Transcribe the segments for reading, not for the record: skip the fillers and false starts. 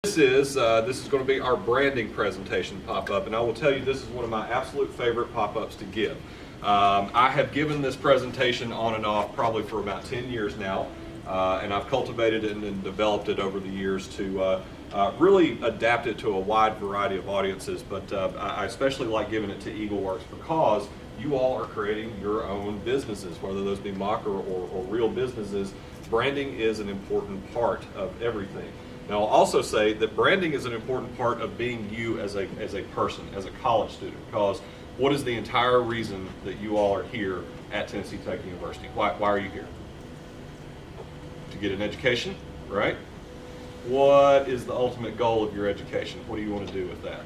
This is going to be our branding presentation pop-up, and I will tell you this is one of my absolute favorite pop-ups to give. I have given this presentation on and off probably for about 10 years now, and I've cultivated it and developed it over the years to really adapt it to a wide variety of audiences, but I especially like giving it to EagleWorks because you all are creating your own businesses, whether those be mock or real businesses. Branding is an important part of everything. Now, I'll also say that branding is an important part of being you as a person, as a college student, because what is the entire reason that you all are here at Tennessee Tech University? Why are you here? To get an education, right? What is the ultimate goal of your education? What do you want to do with that?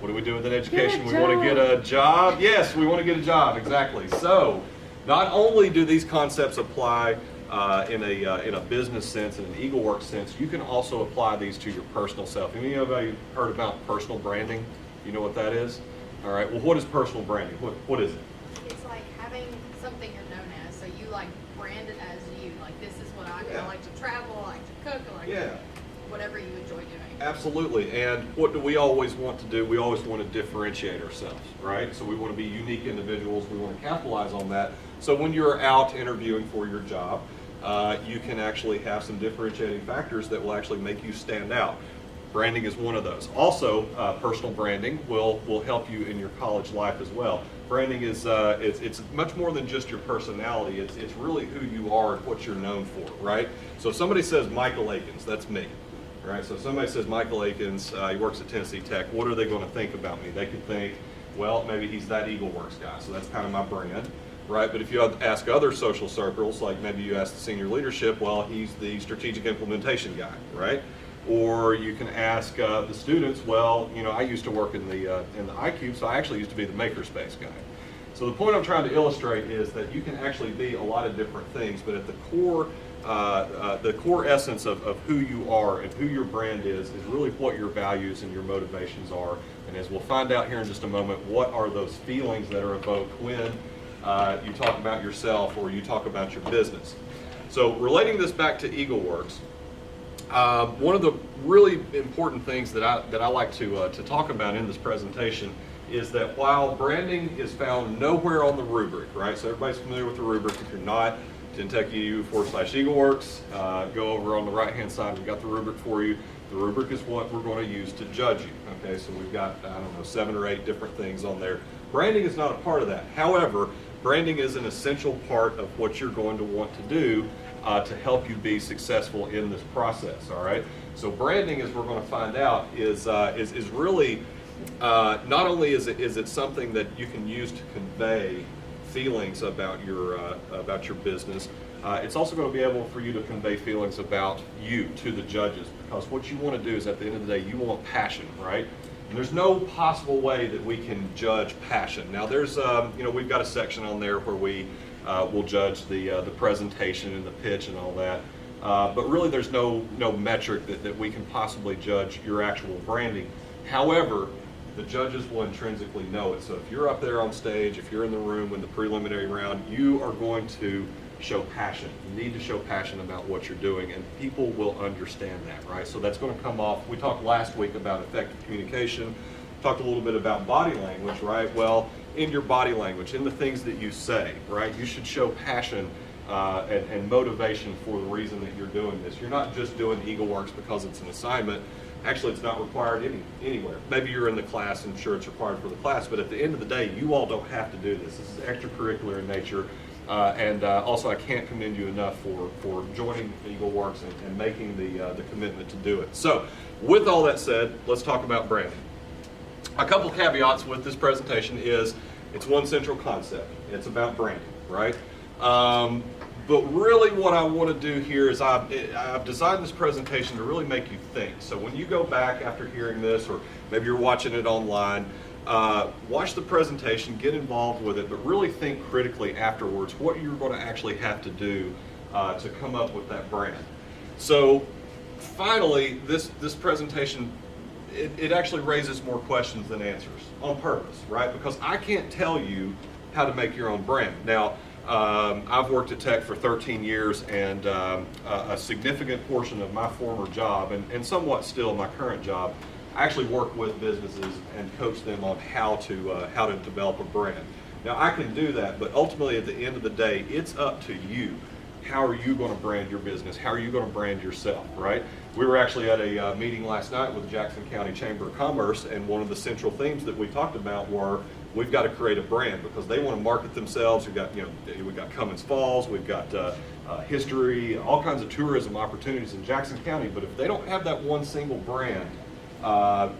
What do we do with an education? We want to get a job? Yes, we want to get a job, exactly. So, not only do these concepts apply in a business sense, in an EagleWorks sense, you can also apply these to your personal self. Any of you heard about personal branding? You know what that is? All right, well, what is personal branding? What is it? It's like having something you're known as, so you like brand it as you. Like, this is what I do. I like to travel, I like to cook, I like to whatever you enjoy doing. Absolutely, and what do we always want to do? We always want to differentiate ourselves, right? So we want to be unique individuals, we want to capitalize on that. So when you're out interviewing for your job, you can actually have some differentiating factors that will actually make you stand out. Branding is one of those. Also, personal branding will help you in your college life as well. Branding is it's much more than just your personality. It's really who you are and what you're known for, right? So if somebody says Michael Akins, that's me, right? So if somebody says Michael Akins, he works at Tennessee Tech, what are they going to think about me? They could think, well, maybe he's that EagleWorks guy, so that's kind of my brand. Right, but if you ask other social circles, like maybe you ask the senior leadership, well, he's the strategic implementation guy, right? Or you can ask the students, well, you know, I used to work in the iCube, so I actually used to be the makerspace guy. So the point I'm trying to illustrate is that you can actually be a lot of different things, but at the core essence of who you are and who your brand is really what your values and your motivations are. And as we'll find out here in just a moment, what are those feelings that are evoked when you talk about yourself or you talk about your business. So relating this back to EagleWorks, one of the really important things that I like to talk about in this presentation is that while branding is found nowhere on the rubric, right? So everybody's familiar with the rubric. If you're not, TennTechEDU/EagleWorks, go over on the right-hand side. We've got the rubric for you. The rubric is what we're going to use to judge you. Okay, so we've got, I don't know, 7 or 8 different things on there. Branding is not a part of that. However, branding is an essential part of what you're going to want to do to help you be successful in this process. All right. So branding, as we're going to find out, is really not only is it something that you can use to convey feelings about your business. It's also going to be able for you to convey feelings about you to the judges, because what you want to do is at the end of the day you want passion, right? And there's no possible way that we can judge passion. Now there's, we've got a section on there where we will judge the presentation and the pitch and all that. But really there's no metric that we can possibly judge your actual branding. However, the judges will intrinsically know it. So if you're up there on stage, if you're in the room in the preliminary round, you are going to show passion. You need to show passion about what you're doing, and people will understand that, right? So that's going to come off. We talked last week about effective communication, talked a little bit about body language, right? Well, in your body language, in the things that you say, right, you should show passion and motivation for the reason that you're doing this. You're not just doing EagleWorks because it's an assignment. Actually, it's not required anywhere. Maybe you're in the class and sure it's required for the class, but at the end of the day, you all don't have to do this. This is extracurricular in nature. Also, I can't commend you enough for joining EagleWorks and making the commitment to do it. So, with all that said, let's talk about branding. A couple caveats with this presentation is it's one central concept. It's about branding, right? But really what I want to do here is I've designed this presentation to really make you think. So when you go back after hearing this, or maybe you're watching it online, watch the presentation, get involved with it, but really think critically afterwards what you're going to actually have to do to come up with that brand. So finally, this presentation, it actually raises more questions than answers on purpose, right? Because I can't tell you how to make your own brand. Now, I've worked at Tech for 13 years, and a significant portion of my former job, and somewhat still my current job, I actually work with businesses and coach them on how to develop a brand. Now I can do that, but ultimately at the end of the day, it's up to you. How are you going to brand your business? How are you going to brand yourself, right? We were actually at a meeting last night with the Jackson County Chamber of Commerce, and one of the central themes that we talked about were we've got to create a brand because they want to market themselves. We've got Cummins Falls, we've got history, all kinds of tourism opportunities in Jackson County, but if they don't have that one single brand,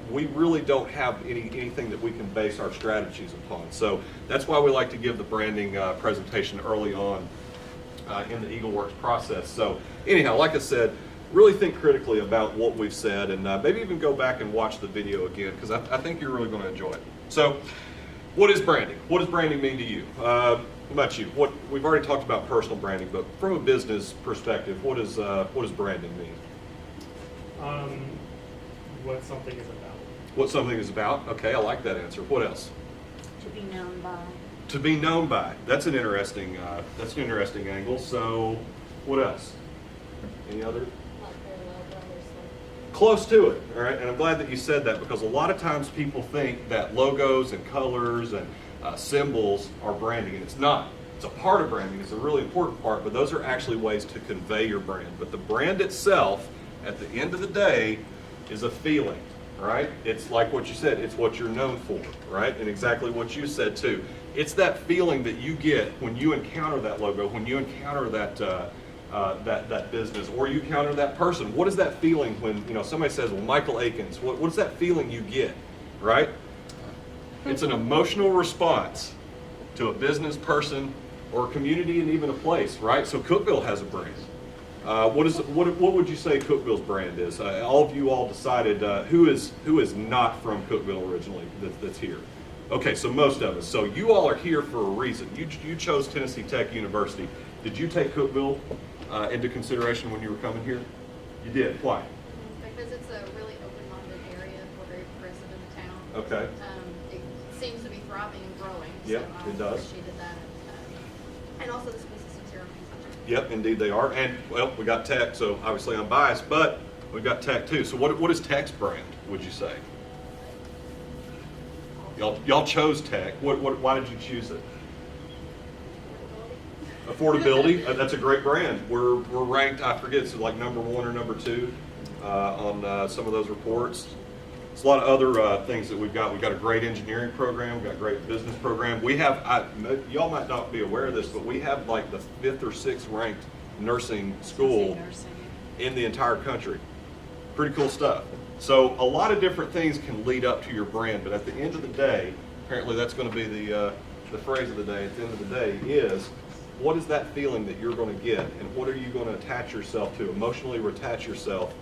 we really don't have anything that we can base our strategies upon. So that's why we like to give the branding presentation early on in the EagleWorks process. So anyhow, like I said, really think critically about what we've said, and maybe even go back and watch the video again, because I think you're really going to enjoy it. So what is branding? What does branding mean to you? What about you? We've already talked about personal branding, but from a business perspective, what does branding mean? What something is about. What something is about? Okay, I like that answer. What else? To be known by. To be known by. That's an interesting angle. So, what else? Any other? Like their logo or something. Close to it, all right? And I'm glad that you said that, because a lot of times people think that logos and colors and symbols are branding, and it's not. It's a part of branding. It's a really important part, but those are actually ways to convey your brand. But the brand itself, at the end of the day, is a feeling, right? It's like what you said, it's what you're known for, right? And exactly what you said too. It's that feeling that you get when you encounter that logo, when you encounter that that business, or you encounter that person. What is that feeling when somebody says, well, Michael Akins, what is that feeling you get, right? It's an emotional response to a business, person, or a community, and even a place, right? So Cookeville has a brand. What would you say Cookeville's brand is? All of you all decided who is not from Cookeville originally that's here. Okay, so most of us. So you all are here for a reason. You chose Tennessee Tech University. Did you take Cookeville into consideration when you were coming here? You did. Why? Because it's a really open-minded area. We're very progressive in the town. Okay. It seems to be thriving and growing. Yep, so it does. Appreciated that. And also the school systems here. Yep, indeed they are. And well, we got Tech, so obviously I'm biased, but we've got Tech too. So what is Tech's brand, would you say? Y'all chose Tech. Why did you choose it? Affordability. That's a great brand. We're ranked, I forget, it's like number 1 or number 2 on some of those reports. There's a lot of other things that we've got. We've got a great engineering program. We've got a great business program. We have, y'all might not be aware of this, but we have like the 5th or 6th ranked nursing school in the entire country. Pretty cool stuff. So a lot of different things can lead up to your brand, but at the end of the day, apparently that's going to be the phrase of the day. At the end of the day is, what is that feeling that you're going to get, and what are you going to attach yourself to, emotionally attach yourself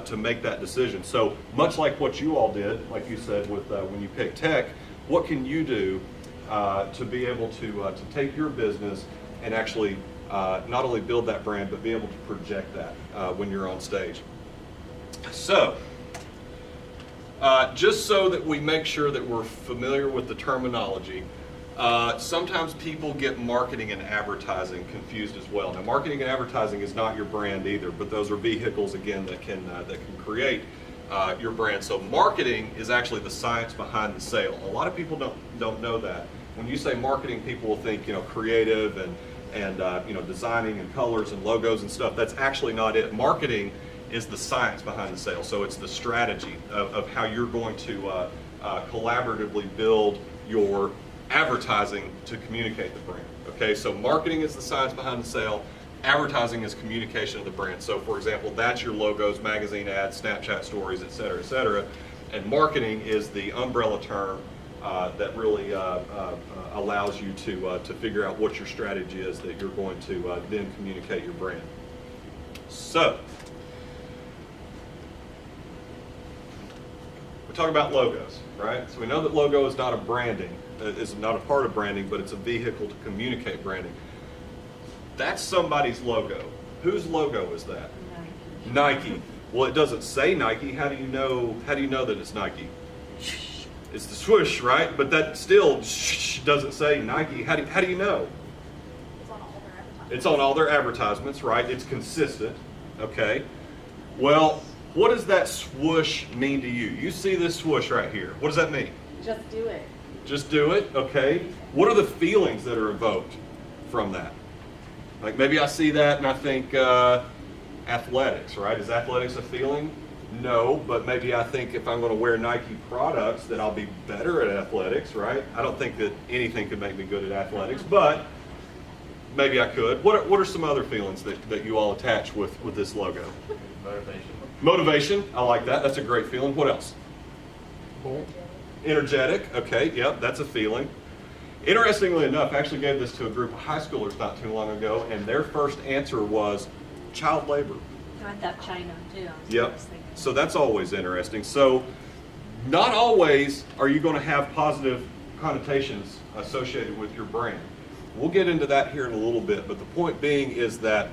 to make that decision? So much like what you all did, like you said, with when you picked Tech, what can you do to be able to take your business and actually not only build that brand, but be able to project that when you're on stage? So, just so that we make sure that we're familiar with the terminology, sometimes people get marketing and advertising confused as well. Now, marketing and advertising is not your brand either, but those are vehicles, again, that can create your brand. So marketing is actually the science behind the sale. A lot of people don't know that. When you say marketing, people will think creative and designing and colors and logos and stuff. That's actually not it. Marketing is the science behind the sale. So it's the strategy of how you're going to collaboratively build your advertising to communicate the brand. Okay, so marketing is the science behind the sale. Advertising is communication of the brand. So for example, that's your logos, magazine ads, Snapchat stories, et cetera, et cetera. And marketing is the umbrella term that really allows you to figure out what your strategy is that you're going to then communicate your brand. So, we talk about logos, right? So we know that logo is not a branding, is not a part of branding, but it's a vehicle to communicate branding. That's somebody's logo. Whose logo is that? Nike. Well, it doesn't say Nike. How do you know that it's Nike? It's the swoosh, right? But that still doesn't say Nike. How do you know? It's on all their advertisements, right? It's consistent, okay? Well, what does that swoosh mean to you? You see this swoosh right here. What does that mean? Just do it. Just do it, okay? What are the feelings that are evoked from that? Like maybe I see that and I think athletics, right? Is athletics a feeling? No, but maybe I think if I'm going to wear Nike products that I'll be better at athletics, right? I don't think that anything could make me good at athletics, but maybe I could. What are some other feelings that you all attach with this logo? Motivation. Motivation, I like that. That's a great feeling. What else? Bolt. Energetic, okay, yep, that's a feeling. Interestingly enough, I actually gave this to a group of high schoolers not too long ago, and their first answer was child labor. I thought China too. Yep. So that's always interesting. So not always are you going to have positive connotations associated with your brand. We'll get into that here in a little bit, but the point being is that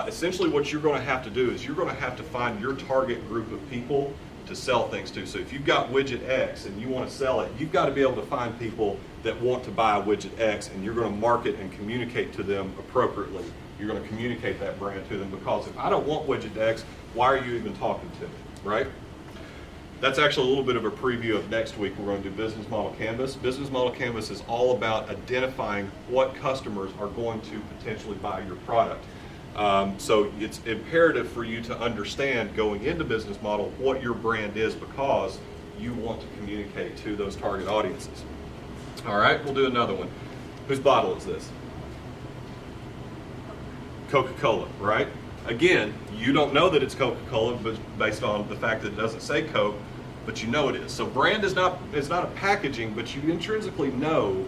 essentially what you're going to have to do is you're going to have to find your target group of people to sell things to. So if you've got widget X and you want to sell it, you've got to be able to find people that want to buy widget X, and you're going to market and communicate to them appropriately. You're going to communicate that brand to them, because if I don't want widget X, why are you even talking to me, right? That's actually a little bit of a preview of next week. We're going to do Business Model Canvas. Business Model Canvas is all about identifying what customers are going to potentially buy your product. So it's imperative for you to understand going into Business Model what your brand is, because you want to communicate to those target audiences. All right, we'll do another one. Whose bottle is this? Coca-Cola, right? Again, you don't know that it's Coca-Cola, but based on the fact that it doesn't say Coke, but you know it is. So brand is not a packaging, but you intrinsically know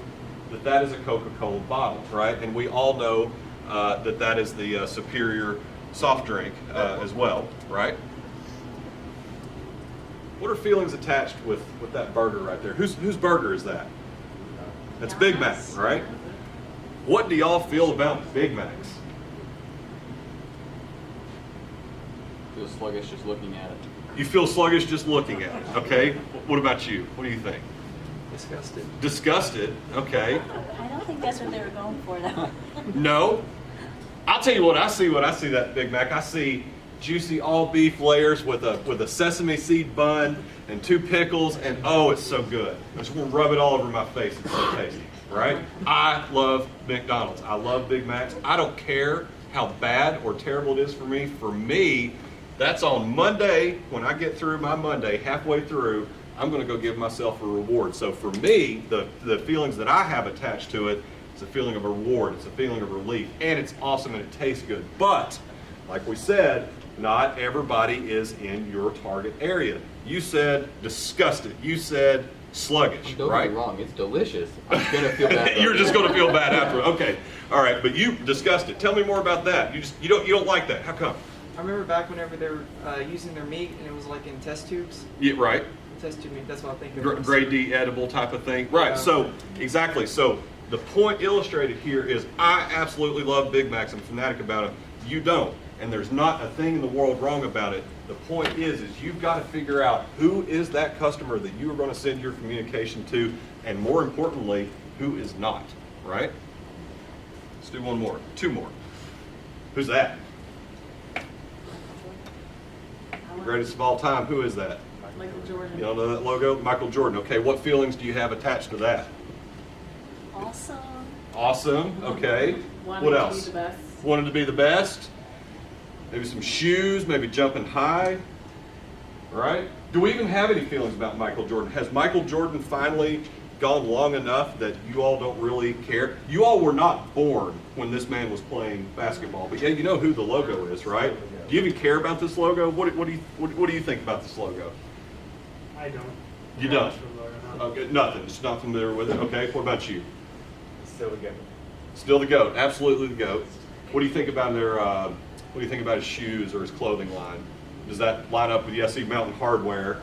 that that is a Coca-Cola bottle, right? And we all know that is the superior soft drink as well, right? What are feelings attached with that burger right there? Whose burger is that? That's Big Mac, right? What do y'all feel about Big Macs? Feel sluggish just looking at it. You feel sluggish just looking at it, okay? What about you? What do you think? Disgusted. Disgusted, okay. I don't think that's what they were going for though. No. I'll tell you what I see when I see that Big Mac. I see juicy all beef layers with a sesame seed bun and 2 pickles, and oh, it's so good. I just want to rub it all over my face. It's so tasty, right? I love McDonald's. I love Big Macs. I don't care how bad or terrible it is for me. For me, that's on Monday. When I get through my Monday, halfway through, I'm going to go give myself a reward. So for me, the feelings that I have attached to it, it's a feeling of a reward, it's a feeling of relief, and it's awesome and it tastes good. But, like we said, not everybody is in your target area. You said disgusted. You said sluggish, Don't right? get me wrong, it's delicious. I'm gonna feel bad. You're just going to feel bad after. Okay, all right. But you disgusted. Tell me more about that. You don't like that. How come? I remember back whenever they were using their meat and it was like in test tubes. Yeah, right. Test tube meat, that's what I think of. Grade D edible type of thing. Right. Yeah. So exactly. So the point illustrated here is I absolutely love Big Macs. I'm fanatic about them. You don't. And there's not a thing in the world wrong about it. The point is you've got to figure out who is that customer that you are going to send your communication to, and more importantly, who is not, right? Let's do one more, 2 more. Who's that? Greatest of all time, who is that? Michael Jordan. You don't know that logo? Michael Jordan. Okay, what feelings do you have attached to that? Awesome. Awesome, okay. What else? Wanted to be the best. Maybe some shoes, maybe jumping high, right? Do we even have any feelings about Michael Jordan? Has Michael Jordan finally gone long enough that you all don't really care? You all were not born when this man was playing basketball, but yeah, you know who the logo is, right? Do you even care about this logo? What do you think about this logo? I don't. You don't? Okay, nothing. Just not familiar with it. Okay, what about you? Still the goat. Still the GOAT, absolutely the GOAT. What do you think about what do you think about his shoes or his clothing line? Does that line up with, yeah, I see Mountain Hardwear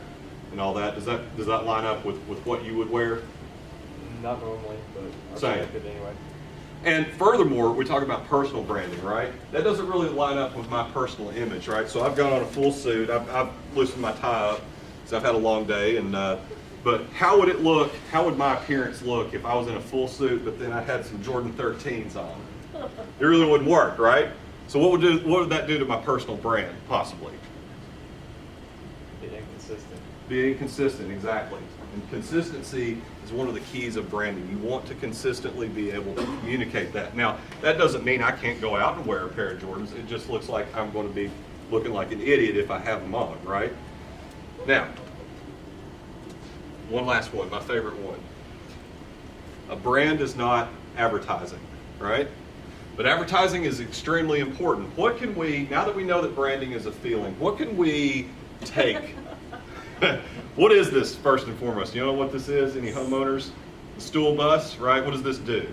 and all that. Does that line up with what you would wear? Not normally, but I Same. like it anyway. And furthermore, we talk about personal branding, right? That doesn't really line up with my personal image, right? So I've got on a full suit. I've loosened my tie up because I've had a long day. But how would it look? How would my appearance look if I was in a full suit, but then I had some Jordan 13s on? It really wouldn't work, right? So what would that do to my personal brand, possibly? Be inconsistent. Be inconsistent, exactly. And consistency is one of the keys of branding. You want to consistently be able to communicate that. Now, that doesn't mean I can't go out and wear a pair of Jordans. It just looks like I'm going to be looking like an idiot if I have them on, right? Now, one last one, my favorite one. A brand is not advertising, right? But advertising is extremely important. What can we, now that we know that branding is a feeling, what can we take? What is this, first and foremost? You know what this is? Any homeowners? The stool bus, right? What does this do?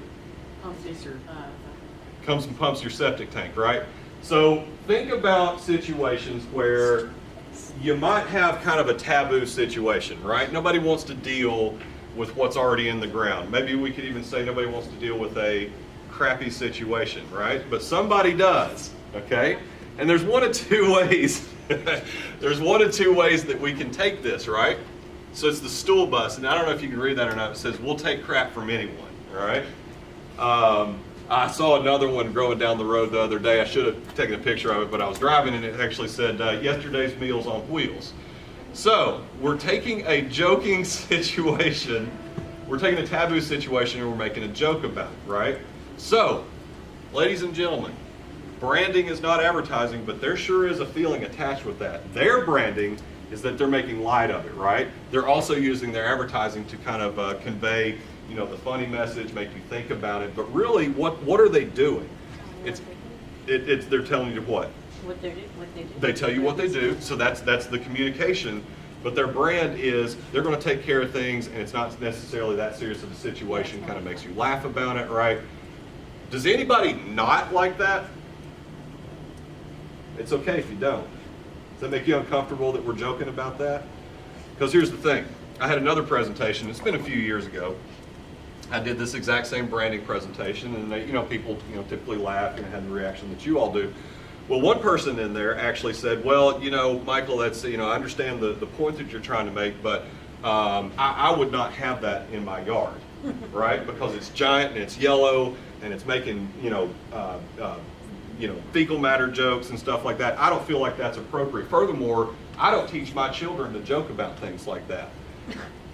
Comes and pumps your septic tank, right? So think about situations where you might have kind of a taboo situation, right? Nobody wants to deal with what's already in the ground. Maybe we could even say nobody wants to deal with a crappy situation, right? But somebody does, okay? And there's one of two ways. There's one of two ways that we can take this, right? So it's the stool bus, and I don't know if you can read that or not. It says, "We'll take crap from anyone," all right? I saw another one growing down the road the other day. I should have taken a picture of it, but I was driving, and it actually said, "Yesterday's meals on wheels." So we're taking a joking situation, we're taking a taboo situation, and we're making a joke about it, right? So, ladies and gentlemen, branding is not advertising, but there sure is a feeling attached with that. Their branding is that they're making light of it, right? They're also using their advertising to kind of convey, you know, the funny message, make you think about it. But really, what are they doing? It's they're telling you what? What they do. They tell you what they do, so that's the communication. But their brand is they're going to take care of things, and it's not necessarily that serious of a situation. Kind of makes you laugh about it, right? Does anybody not like that? It's okay if you don't. Does that make you uncomfortable that we're joking about that? Because here's the thing. I had another presentation. It's been a few years ago. I did this exact same branding presentation, and they, people, typically laugh and had the reaction that you all do. Well, one person in there actually said, "Well, Michael, that's, I understand the point that you're trying to make, but I would not have that in my yard, right? Because it's giant and it's yellow and it's making, fecal matter jokes and stuff like that. I don't feel like that's appropriate. Furthermore, I don't teach my children to joke about things like that."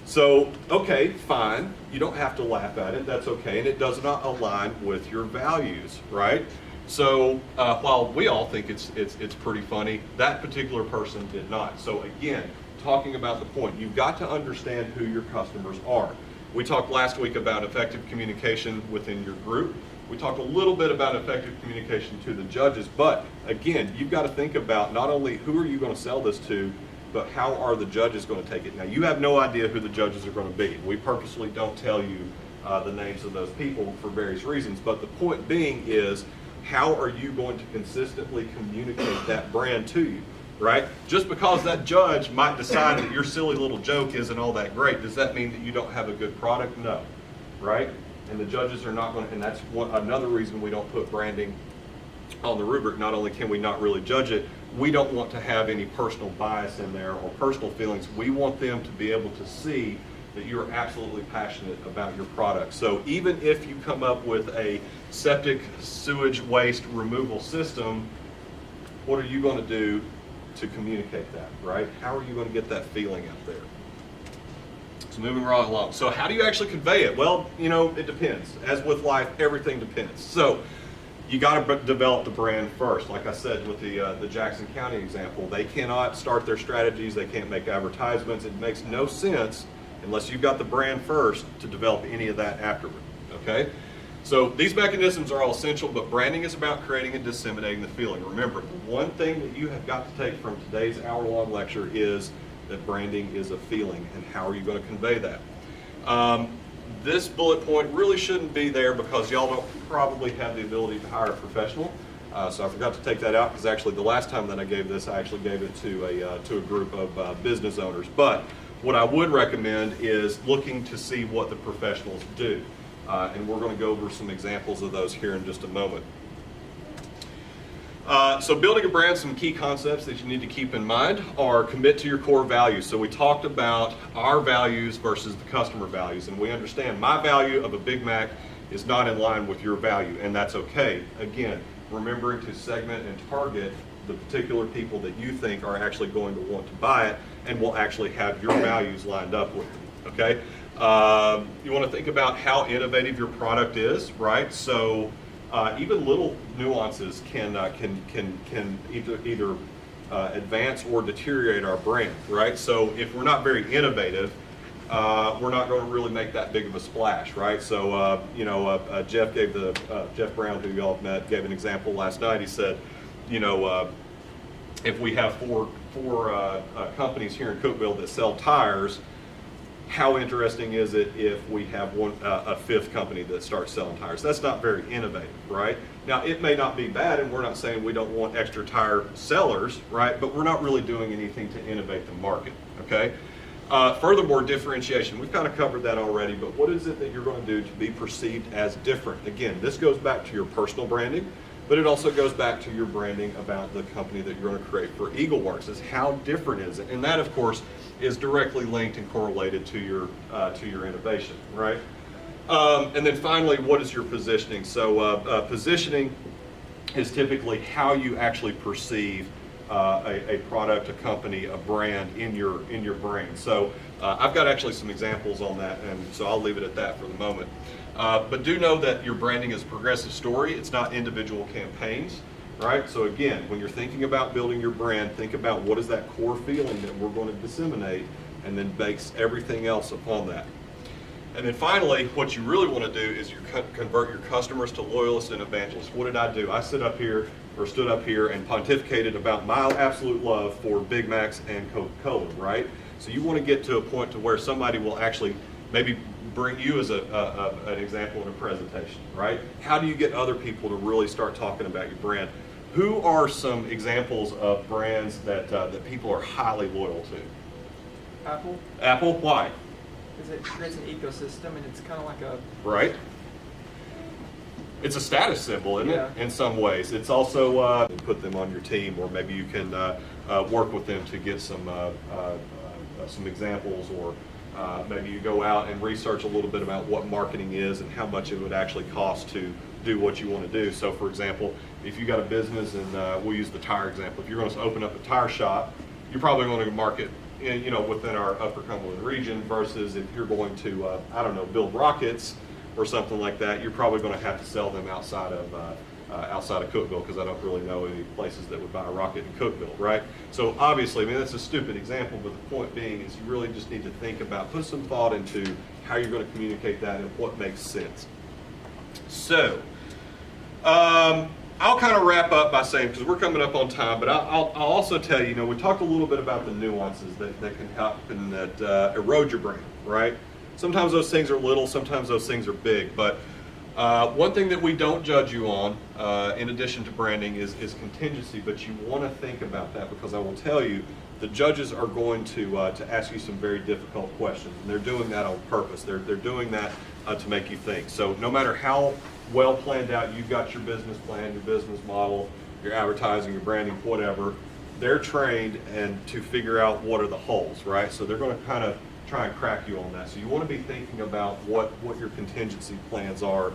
So, okay, fine. You don't have to laugh at it. That's okay. And it does not align with your values, right? So while we all think it's pretty funny, that particular person did not. So again, talking about the point, you've got to understand who your customers are. We talked last week about effective communication within your group. We talked a little bit about effective communication to the judges, but again, you've got to think about not only who are you going to sell this to, but how are the judges going to take it? Now, you have no idea who the judges are going to be. We purposely don't tell you the names of those people for various reasons, but the point being is, how are you going to consistently communicate that brand to you, right? Just because that judge might decide that your silly little joke isn't all that great, does that mean that you don't have a good product? No, right? And the judges are not going to, and that's another reason we don't put branding on the rubric. Not only can we not really judge it, we don't want to have any personal bias in there or personal feelings. We want them to be able to see that you're absolutely passionate about your product. So even if you come up with a septic sewage waste removal system, what are you going to do to communicate that, right? How are you going to get that feeling out there? So moving right along. So how do you actually convey it? Well, it depends. As with life, everything depends. So you got to develop the brand first. Like I said with the Jackson County example, they cannot start their strategies. They can't make advertisements. It makes no sense unless you've got the brand first to develop any of that afterward, okay? So these mechanisms are all essential, but branding is about creating and disseminating the feeling. Remember, one thing that you have got to take from today's hour-long lecture is that branding is a feeling, and how are you going to convey that? This bullet point really shouldn't be there because y'all don't probably have the ability to hire a professional. So I forgot to take that out because actually the last time that I gave this, I actually gave it to a group of business owners. But what I would recommend is looking to see what the professionals do. And we're going to go over some examples of those here in just a moment. So building a brand, some key concepts that you need to keep in mind are commit to your core values. So we talked about our values versus the customer values. And we understand my value of a Big Mac is not in line with your value, and that's okay. Again, remembering to segment and target the particular people that you think are actually going to want to buy it and will actually have your values lined up with them, okay? You want to think about how innovative your product is, right? So even little nuances can either advance or deteriorate our brand, right? So if we're not very innovative, we're not going to really make that big of a splash, right? So Jeff gave Jeff Brown, who y'all have met, gave an example last night. He said, if we have four companies here in Cookeville that sell tires, how interesting is it if we have a fifth company that starts selling tires? That's not very innovative, right? Now, it may not be bad, and we're not saying we don't want extra tire sellers, right? But we're not really doing anything to innovate the market, okay? Furthermore, differentiation. We've kind of covered that already, but what is it that you're going to do to be perceived as different? Again, this goes back to your personal branding, but it also goes back to your branding about the company that you're going to create for EagleWorks. Is how different is it? And that, of course, is directly linked and correlated to your innovation, right? And then finally, what is your positioning? So positioning is typically how you actually perceive a product, a company, a brand in your brain. So I've got actually some examples on that, and so I'll leave it at that for the moment. But do know that your branding is a progressive story. It's not individual campaigns, right? So again, when you're thinking about building your brand, think about what is that core feeling that we're going to disseminate, and then base everything else upon that. And then finally, what you really want to do is you convert your customers to loyalists and evangelists. What did I do? I stood up here and pontificated about my absolute love for Big Macs and Coca-Cola, right? So you want to get to a point to where somebody will actually maybe bring you as an example in a presentation, right? How do you get other people to really start talking about your brand? Who are some examples of brands that people are highly loyal to? Apple, Apple, why? because it creates an ecosystem, and it's kind of like a Right? It's a status symbol, isn't Yeah. it? In some ways. It's also put them on your team, or maybe you can work with them to get some examples, or maybe you go out and research a little bit about what marketing is and how much it would actually cost to do what you want to do. So, for example, if you got a business, and we'll use the tire example, if you're going to open up a tire shop, you're probably going to market within our Upper Cumberland region, versus if you're going to, build rockets or something like that, you're probably going to have to sell them outside of Cookeville, because I don't really know any places that would buy a rocket in Cookeville, right? So obviously, that's a stupid example, but the point being is you really just need to think about, put some thought into how you're going to communicate that and what makes sense. So, I'll kind of wrap up by saying, because we're coming up on time, but I'll also tell you, we talked a little bit about the nuances that can happen that erode your brand, right? Sometimes those things are little, sometimes those things are big, but one thing that we don't judge you on, in addition to branding, is contingency, but you want to think about that, because I will tell you, the judges are going to ask you some very difficult questions, and they're doing that on purpose. They're doing that to make you think. So no matter how well planned out you've got your business plan, your business model, your advertising, your branding, whatever, they're trained and to figure out what are the holes, right? So they're going to kind of try and crack you on that. So you want to be thinking about what your contingency plans are.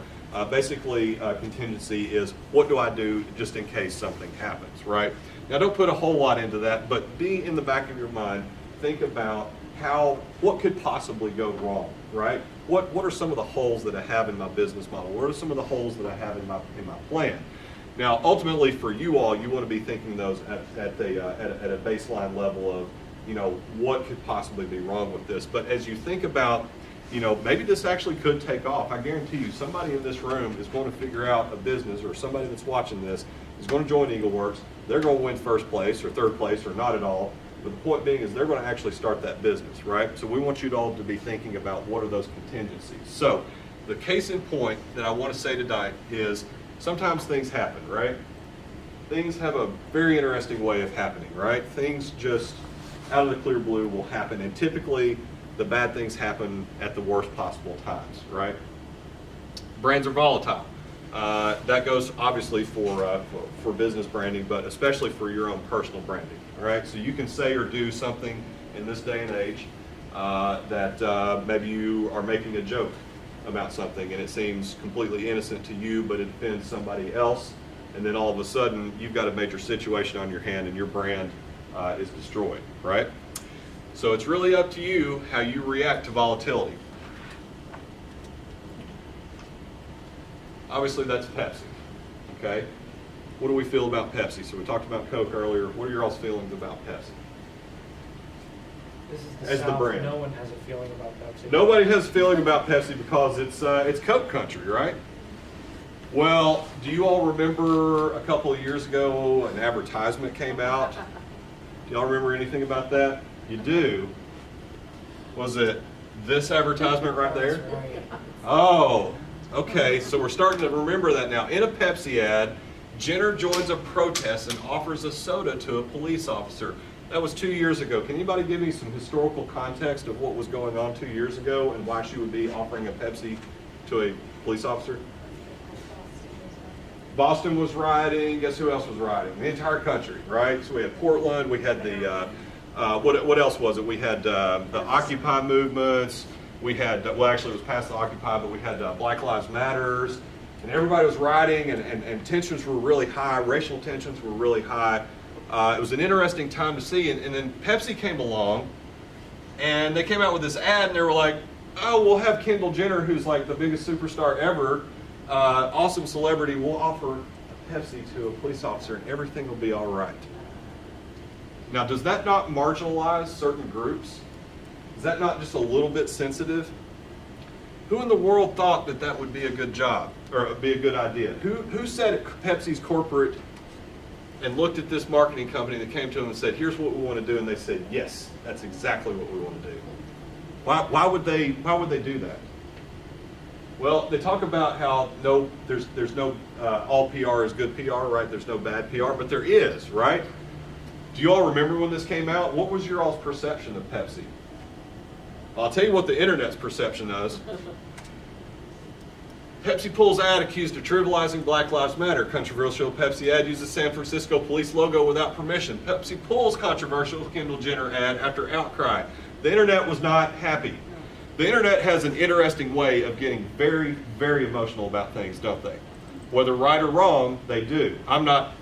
Basically, contingency is, what do I do just in case something happens, right? Now, don't put a whole lot into that, but be in the back of your mind, think about what could possibly go wrong, right? What are some of the holes that I have in my business model? What are some of the holes that I have in my plan? Now, ultimately, for you all, you want to be thinking those at a baseline level of, what could possibly be wrong with this. But as you think about, maybe this actually could take off, I guarantee you somebody in this room is going to figure out a business, or somebody that's watching this is going to join EagleWorks. They're going to win first place or third place or not at all. But the point being is they're going to actually start that business, right? So we want you all to be thinking about what are those contingencies. So the case in point that I want to say tonight is sometimes things happen, right? Things have a very interesting way of happening, right? Things just out of the clear blue will happen, and typically the bad things happen at the worst possible times, right? Brands are volatile. That goes obviously for business branding, but especially for your own personal branding, all right? So you can say or do something in this day and age that maybe you are making a joke about something and it seems completely innocent to you, but it offends somebody else, and then all of a sudden you've got a major situation on your hand and your brand is destroyed, right? So it's really up to you how you react to volatility. Obviously that's Pepsi, okay? What do we feel about Pepsi? So we talked about Coke earlier. What are your all's feelings about Pepsi? This is the As the South. brand. No one has a feeling about Pepsi. Nobody has a feeling about Pepsi because it's Coke country, right? Well, do you all remember a couple of years ago an advertisement came out? Do y'all remember anything about that? You do? Was it this advertisement right there? That's right. Oh, okay, so we're starting to remember that now. In a Pepsi ad, Jenner joins a protest and offers a soda to a police officer. That was 2 years ago. Can anybody give me some historical context of what was going on 2 years ago and why she would be offering a Pepsi to a police officer? Boston was rioting. Guess who else was rioting? The entire country, right? So we had Portland. We had the what else was it? We had the Occupy movements. We had well, actually, it was past the Occupy, but we had Black Lives Matters, and everybody was rioting, and tensions were really high. Racial tensions were really high. It was an interesting time to see, and then Pepsi came along, and they came out with this ad, and they were like, "Oh, we'll have Kendall Jenner, who's like the biggest superstar ever." Awesome celebrity, will offer a Pepsi to a police officer and everything will be all right. Now, does that not marginalize certain groups? Is that not just a little bit sensitive? Who in the world thought that that would be a good job or be a good idea? Who sat at Pepsi's corporate and looked at this marketing company that came to them and said, "Here's what we want to do," and they said, "Yes, that's exactly what we want to do"? Why would they do that? Well, they talk about how there's no all PR is good PR, right? There's no bad PR, but there is, right? Do you all remember when this came out? What was your all's perception of Pepsi? I'll tell you what the internet's perception is. Pepsi pulls ad accused of trivializing Black Lives Matter. Controversial Pepsi ad uses San Francisco police logo without permission. Pepsi pulls controversial Kendall Jenner ad after outcry. The internet was not happy. The internet has an interesting way of getting very, very emotional about things, don't they? Whether right or wrong, they do. I'm not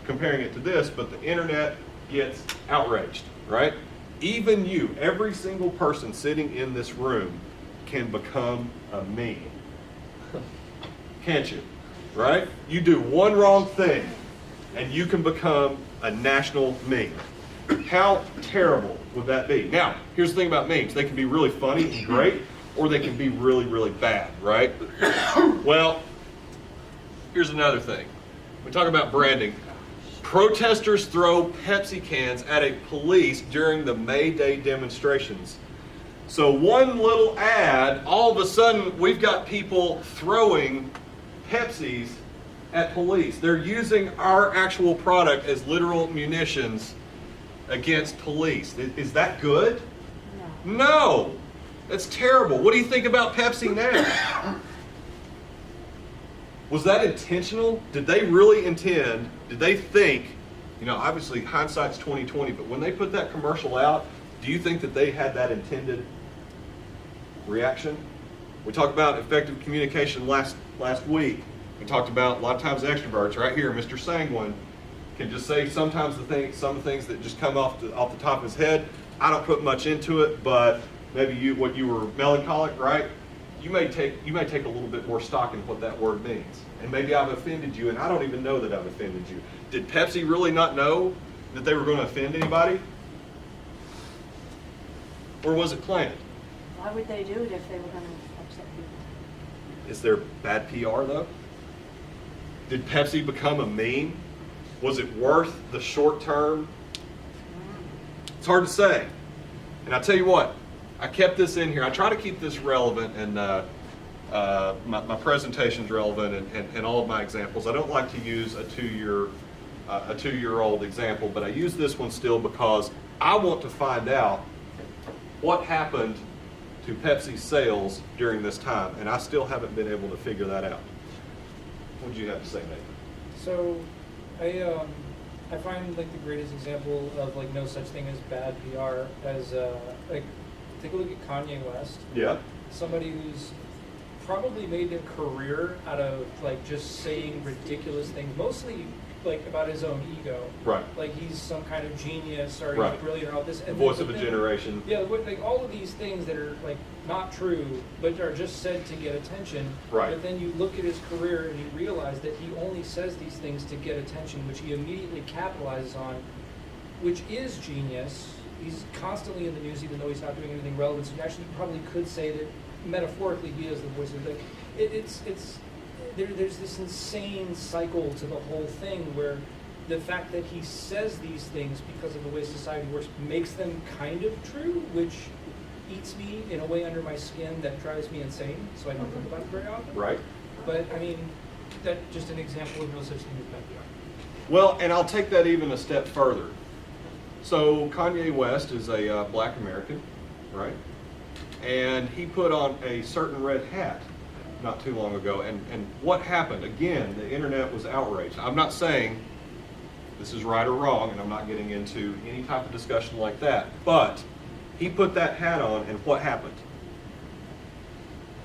comparing it to this, but the internet gets outraged, right? Even you, every single person sitting in this room can become a meme. Can't you? Right? You do one wrong thing and you can become a national meme. How terrible would that be? Now, here's the thing about memes. They can be really funny and great, or they can be really, really bad, right? Well, here's another thing. We talk about branding. Protesters throw Pepsi cans at a police during the May Day demonstrations. So one little ad, all of a sudden we've got people throwing Pepsis at police. They're using our actual product as literal munitions against police. Is that good? No. No. That's terrible. What do you think about Pepsi now? Was that intentional? Did they really intend, did they think, obviously hindsight's 20/20, but when they put that commercial out, do you think that they had that intended reaction? We talked about effective communication last week. We talked about a lot of times extroverts right here. Mr. Sanguine can just say sometimes some things that just come off the top of his head. I don't put much into it, but maybe you were melancholic, right? You may take a little bit more stock in what that word means. And maybe I've offended you and I don't even know that I've offended you. Did Pepsi really not know that they were going to offend anybody? Or was it planned? Why would they do it if they were going to upset people? Is there bad PR though? Did Pepsi become a meme? Was it worth the short term? It's hard to say. And I'll tell you what, I kept this in here. I try to keep this relevant and my presentation's relevant and all of my examples. I don't like to use a two-year-old example, but I use this one still because I want to find out what happened to Pepsi's sales during this time, and I still haven't been able to figure that out. What did you have to say, Nathan? So, I find like the greatest example of like no such thing as bad PR as like take a look at Kanye West. Yeah. Somebody who's probably made a career out of like just saying ridiculous things, mostly like about his own ego. Right. Like he's some kind of genius or Right. he's brilliant or all this. The And voice then- of a then- generation. Yeah, like all of these things that are like not true, but are just said to get attention. Right. But then you look at his career and you realize that he only says these things to get attention, which he immediately capitalizes on, which is genius. He's constantly in the news, even though he's not doing anything relevant. So you actually probably could say that metaphorically he is the voice of the. There's this insane cycle to the whole thing where the fact that he says these things because of the way society works makes them kind of true, which eats me in a way under my skin that drives me insane, so I don't think about it very often. Right. But I mean, that's just an example of no such thing as bad PR. Well, and I'll take that even a step further. So Kanye West is a black American, right? And he put on a certain red hat not too long ago. And what happened? Again, the internet was outraged. I'm not saying this is right or wrong, and I'm not getting into any type of discussion like that. But he put that hat on, and what happened?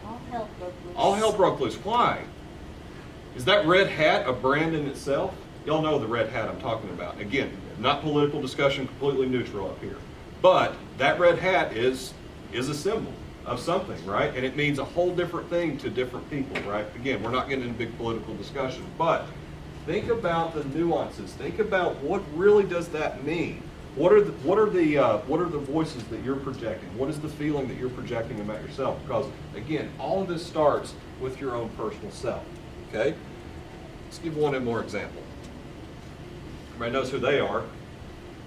All hell broke loose. All hell broke loose. Why? Is that red hat a brand in itself? Y'all know the red hat I'm talking about. Again, not political discussion, completely neutral up here. But that red hat is a symbol of something, right? And it means a whole different thing to different people, right? Again, we're not getting into big political discussion, but think about the nuances. Think about what really does that mean. What are the voices that you're projecting? What is the feeling that you're projecting about yourself? Because again, all of this starts with your own personal self. Okay? Let's give one more example. Everybody knows who they are.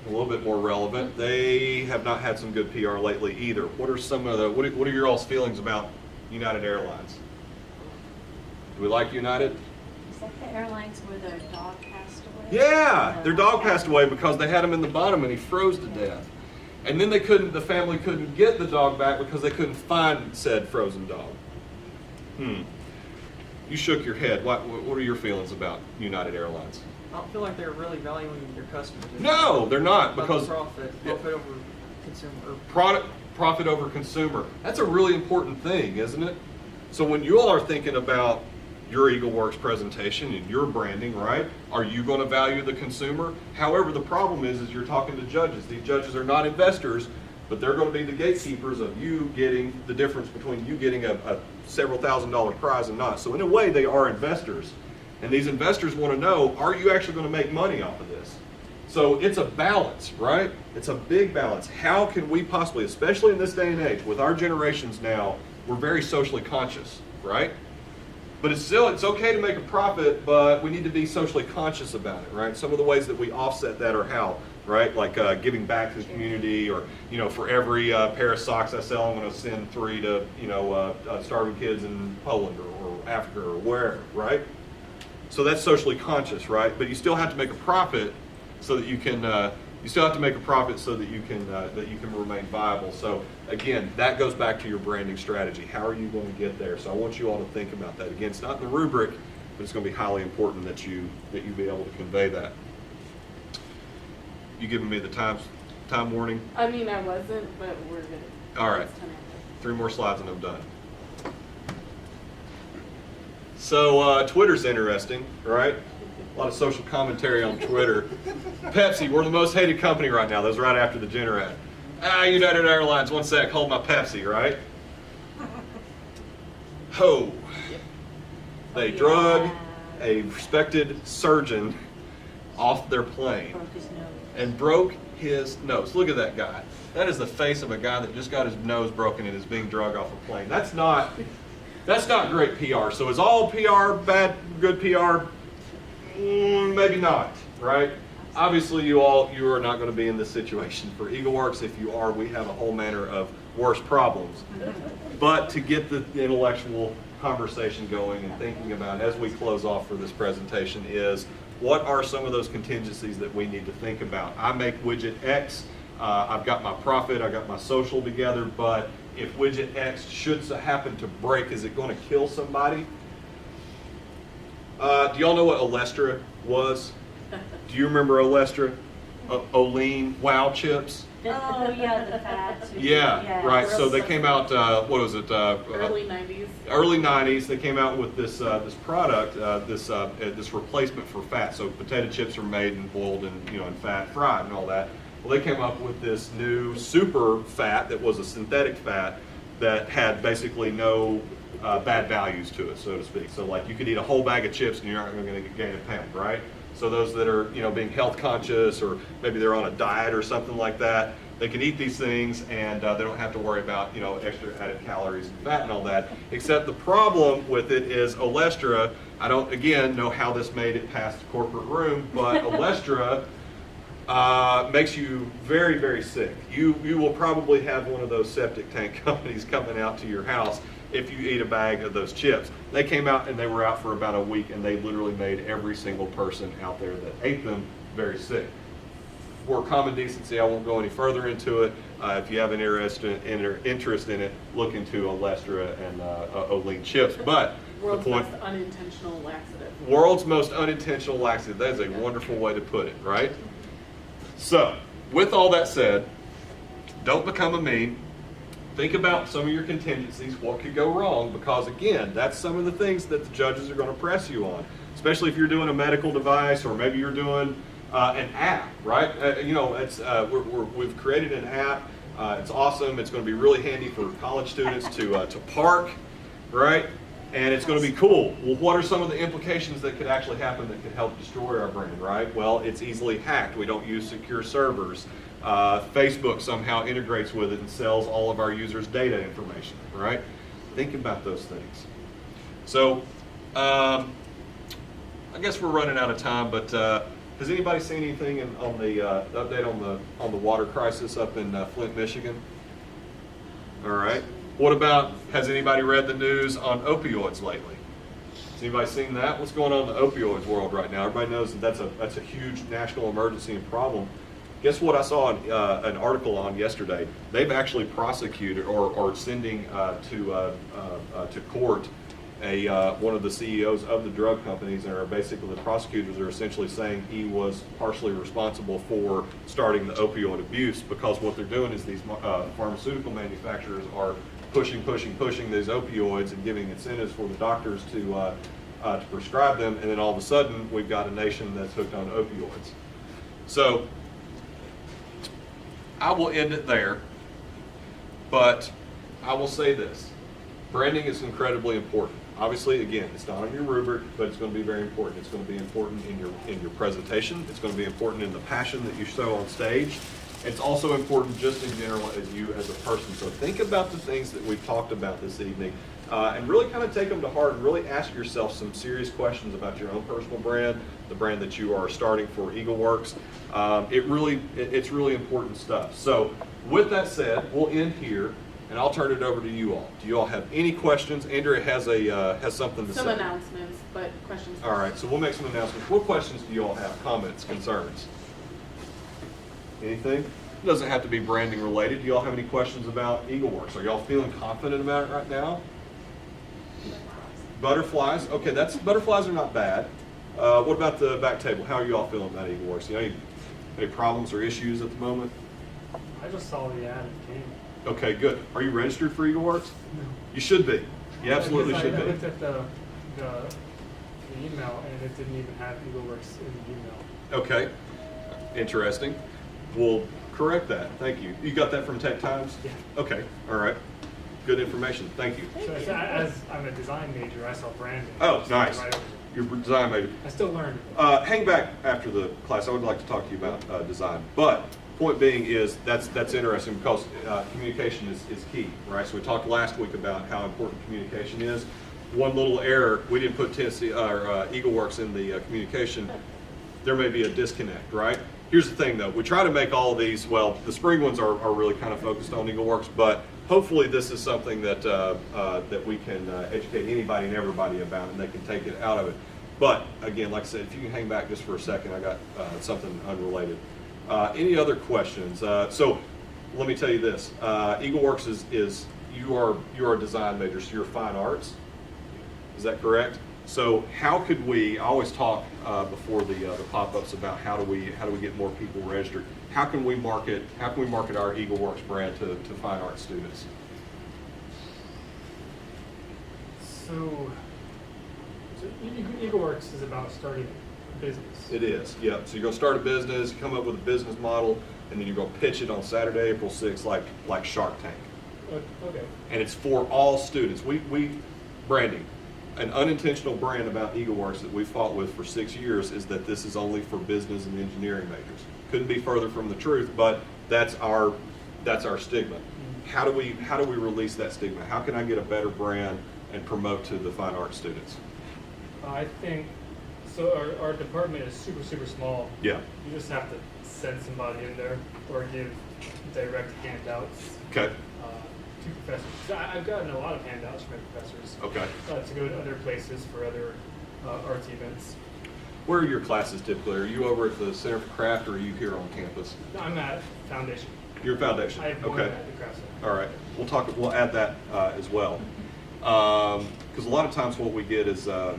A little bit more relevant. They have not had some good PR lately either. What are some of the what are your all's feelings about United Airlines? Do we like United? Is that the airlines where their dog passed away? Yeah, their dog passed away because they had him in the bottom and he froze to death. And then the family couldn't get the dog back because they couldn't find said frozen dog. You shook your head. What are your feelings about United Airlines? I don't feel like they're really valuing their customers. No, they're not, About because the profit over consumer. profit over consumer. That's a really important thing, isn't it? So when you all are thinking about your EagleWorks presentation and your branding, right? Are you going to value the consumer? However, the problem is you're talking to judges. These judges are not investors, but they're going to be the gatekeepers of you getting the difference between you getting a several $1,000 prize and not. So in a way, they are investors. And these investors want to know, are you actually going to make money off of this? So it's a balance, right? It's a big balance. How can we possibly, especially in this day and age, with our generations now, we're very socially conscious, right? But it's okay to make a profit, but we need to be socially conscious about it, right? Some of the ways that we offset that are how, right? Like giving back to the community, or, for every pair of socks I sell, I'm going to send 3 to, starving kids in Poland or Africa or wherever, right? So that's socially conscious, right? But you still have to make a profit so that you can. You still have to make a profit so that you can remain viable. So again, that goes back to your branding strategy. How are you going to get there? So I want you all to think about that. Again, it's not in the rubric, but it's going to be highly important that you be able to convey that. You giving me the time warning? I mean, I wasn't, but we're good. All right. It's 10 after. 3 more slides and I'm done. So Twitter's interesting, right? A lot of social commentary on Twitter. Pepsi, we're the most hated company right now. That was right after the Jenner ad. United Airlines, one sec, hold my Pepsi, right? Ho. They drug a respected surgeon off their plane Broke his nose. and broke his nose. Look at that guy. That is the face of a guy that just got his nose broken and is being drugged off a plane. That's not great PR. So is all PR bad, good PR? Maybe not, right? Obviously, you are not going to be in this situation. For EagleWorks, if you are, we have a whole manner of worse problems. But to get the intellectual conversation going and thinking about as we close off for this presentation is, what are some of those contingencies that we need to think about? I make widget X, I've got my profit, I got my social together, but if widget X should happen to break, is it going to kill somebody? Do y'all know what Olestra was? Do you remember Olestra? Olean, Wow Chips? Oh, yeah, the fat. Yeah, right. So they came out. What was it? Early 90s. Early '90s. They came out with this this product, this replacement for fat. So potato chips are made and boiled and in fat, fried, and all that. Well, they came up with this new super fat that was a synthetic fat that had basically no bad values to it, so to speak. So like you could eat a whole bag of chips and you're not going to gain a pound, right? So those that are being health conscious, or maybe they're on a diet or something like that, they can eat these things and they don't have to worry about extra added calories and fat and all that. Except the problem with it is Olestra. I don't again know how this made it past the corporate room, but Olestra makes you very, very sick. You will probably have one of those septic tank companies coming out to your house if you eat a bag of those chips. They came out and they were out for about a week, and they literally made every single person out there that ate them very sick. For common decency, I won't go any further into it. If you have an interest in it, look into Olestra and Olean chips. But World's the point, most unintentional laxative. world's most unintentional laxative. That is a wonderful way to put it, right? So, with all that said, don't become a meme. Think about some of your contingencies, what could go wrong, because again, that's some of the things that the judges are going to press you on, especially if you're doing a medical device, or maybe you're doing an app, right? We've created an app. It's awesome. It's going to be really handy for college students to park, right? And it's going to be cool. Well, what are some of the implications that could actually happen that could help destroy our brand, right? Well, it's easily hacked. We don't use secure servers. Facebook somehow integrates with it and sells all of our users' data information, right? Think about those things. So, I guess we're running out of time, but has anybody seen anything on the update on the water crisis up in Flint, Michigan? All right. What about, has anybody read the news on opioids lately? Has anybody seen that? What's going on in the opioids world right now? Everybody knows that that's a huge national emergency and problem. Guess what I saw an article on yesterday? They've actually prosecuted or sending to court one of the CEOs of the drug companies, and are basically, the prosecutors are essentially saying he was partially responsible for starting the opioid abuse, because what they're doing is these pharmaceutical manufacturers are pushing these opioids and giving incentives for the doctors to prescribe them, and then all of a sudden we've got a nation that's hooked on opioids. So I will end it there, but I will say this: branding is incredibly important. Obviously, again, it's not on your rubric, but it's going to be very important. It's going to be important in your presentation. It's going to be important in the passion that you show on stage. It's also important just in general as you as a person. So think about the things that we've talked about this evening, and really kind of take them to heart, and really ask yourself some serious questions about your own personal brand, the brand that you are starting for EagleWorks. It's really important stuff. So with that said, we'll end here, and I'll turn it over to you all. Do you all have any questions? Andrea has something to say. Some announcements, but questions. All right, so we'll make some announcements. What questions do you all have? Comments, concerns? Anything? It doesn't have to be branding related. Do you all have any questions about EagleWorks? Are y'all feeling confident about it right now? Butterflies. Okay, butterflies are not bad. What about the back table? How are you all feeling about EagleWorks? Any problems or issues at the moment? I just saw the ad and came. Okay, good. Are you registered for EagleWorks? No. You should be. You absolutely should I be. looked at the email, and it didn't even have EagleWorks in the email. Okay, interesting. We'll correct that. Thank you. You got that from Tech Times? Yeah. Okay, all right. Good information. Thank you. So as I'm a design major, I saw branding. Oh, So nice. right over. Your design major. I still learned. Hang back after the class. I would like to talk to you about design. But point being is that's interesting, because communication is key, right? So we talked last week about how important communication is. One little error, we didn't put Tennessee or EagleWorks in the communication. There may be a disconnect, right? Here's the thing though, we try to make all of these, well, the spring ones are really kind of focused on EagleWorks, but hopefully this is something that that we can educate anybody and everybody about, and they can take it out of it. But again, like I said, if you can hang back just for a second, I got something unrelated. Any other questions? So let me tell you this, EagleWorks is you are a design major, so you're fine arts. Is that correct? So how could we? I always talk before the pop-ups about how do we get more people registered. how can we market our EagleWorks brand to fine arts students? So EagleWorks is about starting a business. It is, yep. So you're gonna start a business, come up with a business model, and then you're gonna pitch it on Saturday, April 6th, like Shark Tank. Okay. And it's for all students. Branding, an unintentional brand about EagleWorks that we've fought with for 6 years is that this is only for business and engineering majors. Couldn't be further from the truth, but that's our stigma. How do we release that stigma? How can I get a better brand and promote to the fine arts students? I think, so our department is super, super small. Yeah. You just have to send somebody in there or give direct handouts Okay. to professors. 'Cause I've gotten a lot of handouts from my professors. Okay. To go to other places for other arts events. Where are your classes typically? Are you over at the Center for Craft or are you here on campus? No, I'm at Foundation. Your foundation? I have one Okay. at the craft center. All right, we'll add that as well. Because a lot of times what we get is that,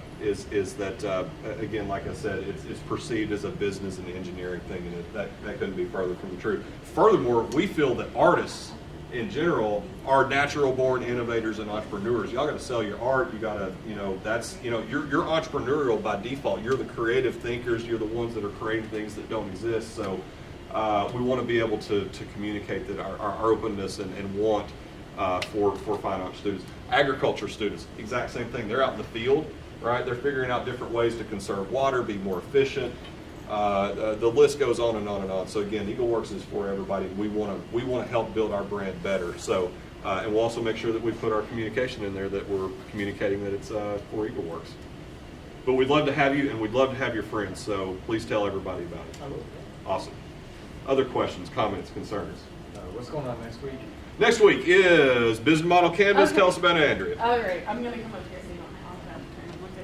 again, like I said, it's perceived as a business and engineering thing, and that couldn't be further from the truth. Furthermore, we feel that artists in general are natural born innovators and entrepreneurs. Y'all got to sell your art. You got to, you're entrepreneurial by default. You're the creative thinkers. You're the ones that are creating things that don't exist. So we want to be able to communicate that our openness and want for fine arts students. Agriculture students, exact same thing. They're out in the field, right? They're figuring out different ways to conserve water, be more efficient. The list goes on and on and on. So again, EagleWorks is for everybody. We want to help build our brand better. So and we'll also make sure that we put our communication in there that we're communicating that it's for EagleWorks. But we'd love to have you, and we'd love to have your friends. So please tell everybody about it. I will. Awesome. Other questions, comments, concerns? What's going on next week? Next week is Business Model Canvas. Okay. Tell us about it, Andrea. All right, I'm gonna come up here so you don't have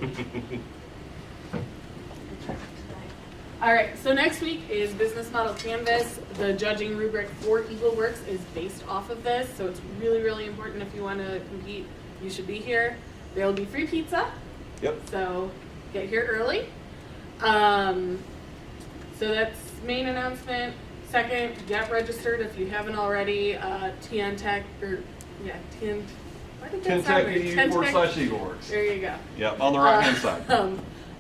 to look at me. All right, so next week is Business Model Canvas. The judging rubric for EagleWorks is based off of this, so it's really, really important if you want to compete, you should be here. There will be free pizza, Yep. so get here early. So that's main announcement. Second, get registered if you haven't already. TN Tech, TN. Why did that sound weird? TenTech.edu/EagleWorks. There you go. Yep, on the right hand side.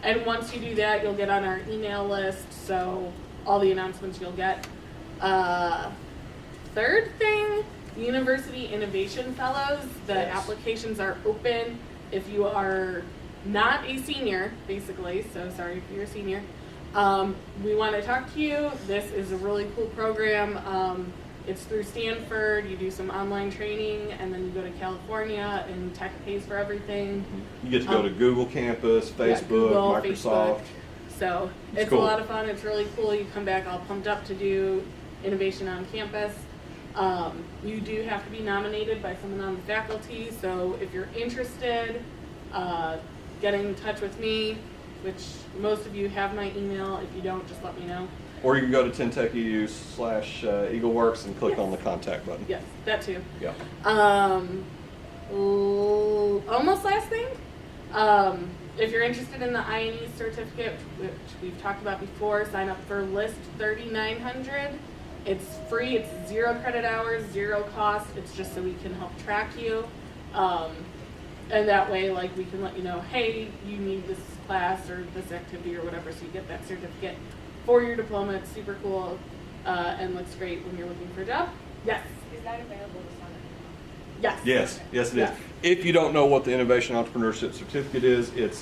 And once you do that, you'll get on our email list, so all the announcements you'll get. Third thing, University Innovation Fellows. The Yes. applications are open. If you are not a senior, basically, so sorry if you're a senior, we want to talk to you. This is a really cool program. It's through Stanford. You do some online training, and then you go to California, and Tech pays for everything. You get to go to Google Campus, Facebook, Yeah, Google, Microsoft. Facebook. So It's it's cool. a lot of fun. It's really cool. You come back all pumped up to do innovation on campus. You do have to be nominated by someone on the faculty. So if you're interested, get in touch with me, which most of you have my email. If you don't, just let me know. Or you can go to TenTech.edu/EagleWorks and click on the contact button. Yes, that too. Yeah. Almost last thing. If you're interested in the INE certificate, which we've talked about before, sign up for List 3900. It's free. It's 0 credit hours, 0 cost. It's just so we can help track you, and that way, like, we can let you know, hey, you need this class or this activity or whatever, so you get that certificate for your diploma. It's super cool and looks great when you're looking for a job. Yes. Is that available to sign Yes. Yes, it is. Yeah. If you don't know what the Innovation Entrepreneurship Certificate is, it's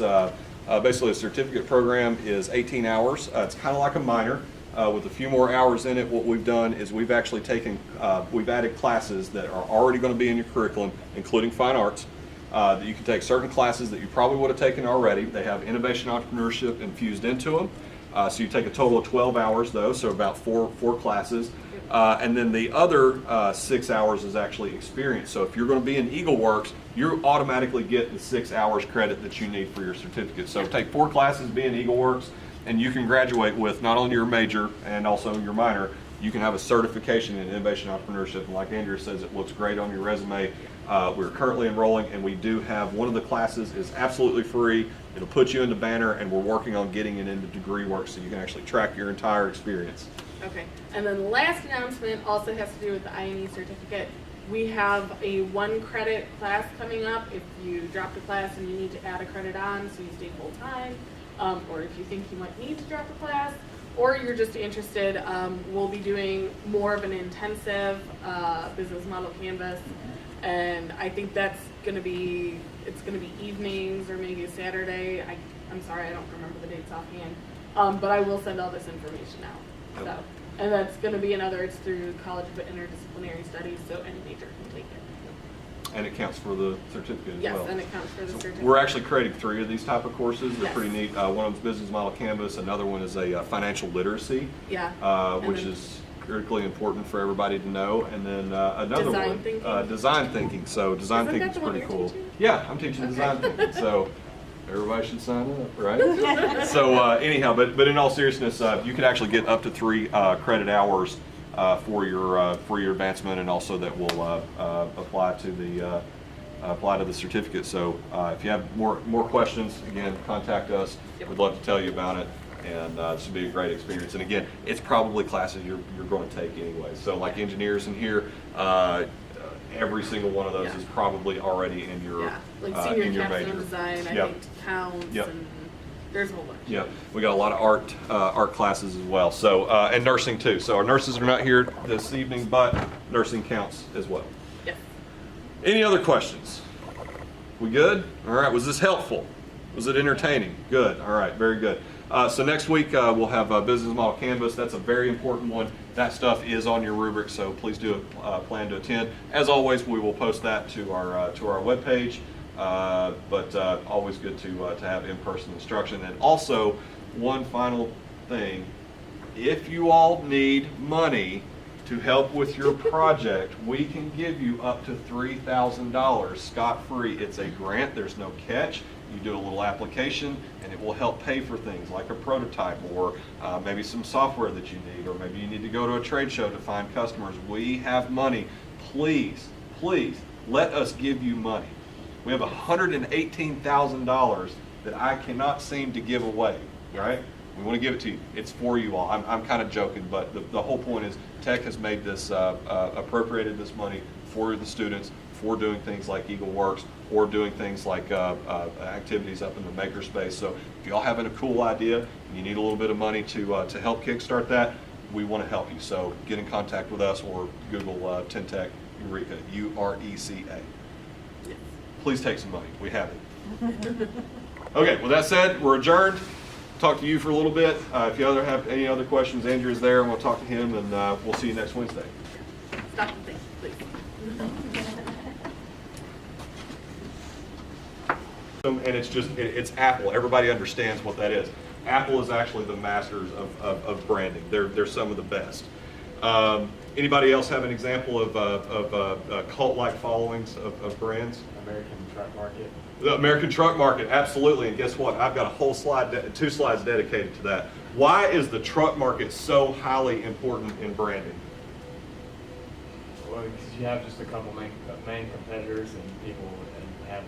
basically a certificate program is 18 hours. It's kind of like a minor with a few more hours in it. What we've done is we've actually we've added classes that are already going to be in your curriculum, including fine arts. That you can take certain classes that you probably would have taken already. They have innovation entrepreneurship infused into them. So you take a total of 12 hours though, so about four classes. And then the other 6 hours is actually experience. So if you're going to be in EagleWorks, you automatically get the 6 hours credit that you need for your certificate. So take 4 classes, be in EagleWorks, and you can graduate with not only your major and also your minor. You can have a certification in innovation entrepreneurship. And like Andrea says, it looks great on your resume. We're currently enrolling, and we do have one of the classes is absolutely free. It'll put you into Banner, and we're working on getting it into DegreeWorks so you can actually track your entire experience. Okay, and then the last announcement also has to do with the INE certificate. We have a 1 credit class coming up if you dropped a class and you need to add a credit on so you stay full time, or if you think you might need to drop a class, or you're just interested. We'll be doing more of an intensive business model canvas, and I think that's gonna be, it's gonna be evenings or maybe a Saturday. I'm sorry, I don't remember the dates offhand, but I will send all this information out. So, and that's going to be it's through College of Interdisciplinary Studies, so any major can take it. And it counts for the certificate as Yes, well. and it counts for the certificate. We're actually creating 3 of these type of courses. They're Yes. pretty neat. One of them's business model canvas. Another one is a financial literacy, Yeah. which then- is critically important for everybody to know. And then another Design one, thinking. design thinking. So design Isn't thinking that is the one pretty you're cool. teaching? Yeah, I'm teaching design thinking. So everybody should sign up, right? So anyhow, but in all seriousness, you can actually get up to 3 credit hours for your advancement, and also that will apply to the certificate. So if you have more questions, again, contact us. Yep. We'd love to tell you about it, and this would be a great experience. And again, it's probably classes you're going to take anyway. So like engineers in here, every single one of those Yeah. is probably already in your Yeah, like senior in your capstone major. design, I Yep. think counts, Yep. and there's a whole bunch. Yeah, we got a lot of art classes as well. So and nursing too. So our nurses are not here this evening, but nursing counts as well. Yes. Any other questions? We good? All right. Was this helpful? Was it entertaining? Good. All right. Very good. So next week we'll have a business model canvas. That's a very important one. That stuff is on your rubric, so please do plan to attend. As always, we will post that to our webpage. But always good to have in-person instruction. And also, one final thing: if you all need money to help with your project, we can give you up to $3,000 scot-free. It's a grant. There's no catch. You do a little application, and it will help pay for things like a prototype, or maybe some software that you need, or maybe you need to go to a trade show to find customers. We have money. Please, please, let us give you money. We have $118,000 that I cannot seem to give away, right? We want to give it to you. It's for you all. I'm kind of joking, but the whole point is Tech has made this, appropriated this money for the students, for doing things like Eagle Works, or doing things like activities up in the makerspace. So if y'all having a cool idea and you need a little bit of money to help kickstart that, we want to help you. So get in contact with us, or Google Tentech Eureka, U-R-E-C-A. Please take some money. We have it. Okay, with that said, we're adjourned. Talk to you for a little bit. If you have any other questions, Andrew is there, and we'll talk to him, and we'll see you next Wednesday. Stop and think, please. And it's Apple. Everybody understands what that is. Apple is actually the masters of branding. They're some of the best. Anybody else have an example of cult-like followings of brands? American truck market. The American truck market, absolutely. And guess what? I've got a whole slide, 2 slides dedicated to that. Why is the truck market so highly important in branding? Well, because you have just a couple main competitors, and people have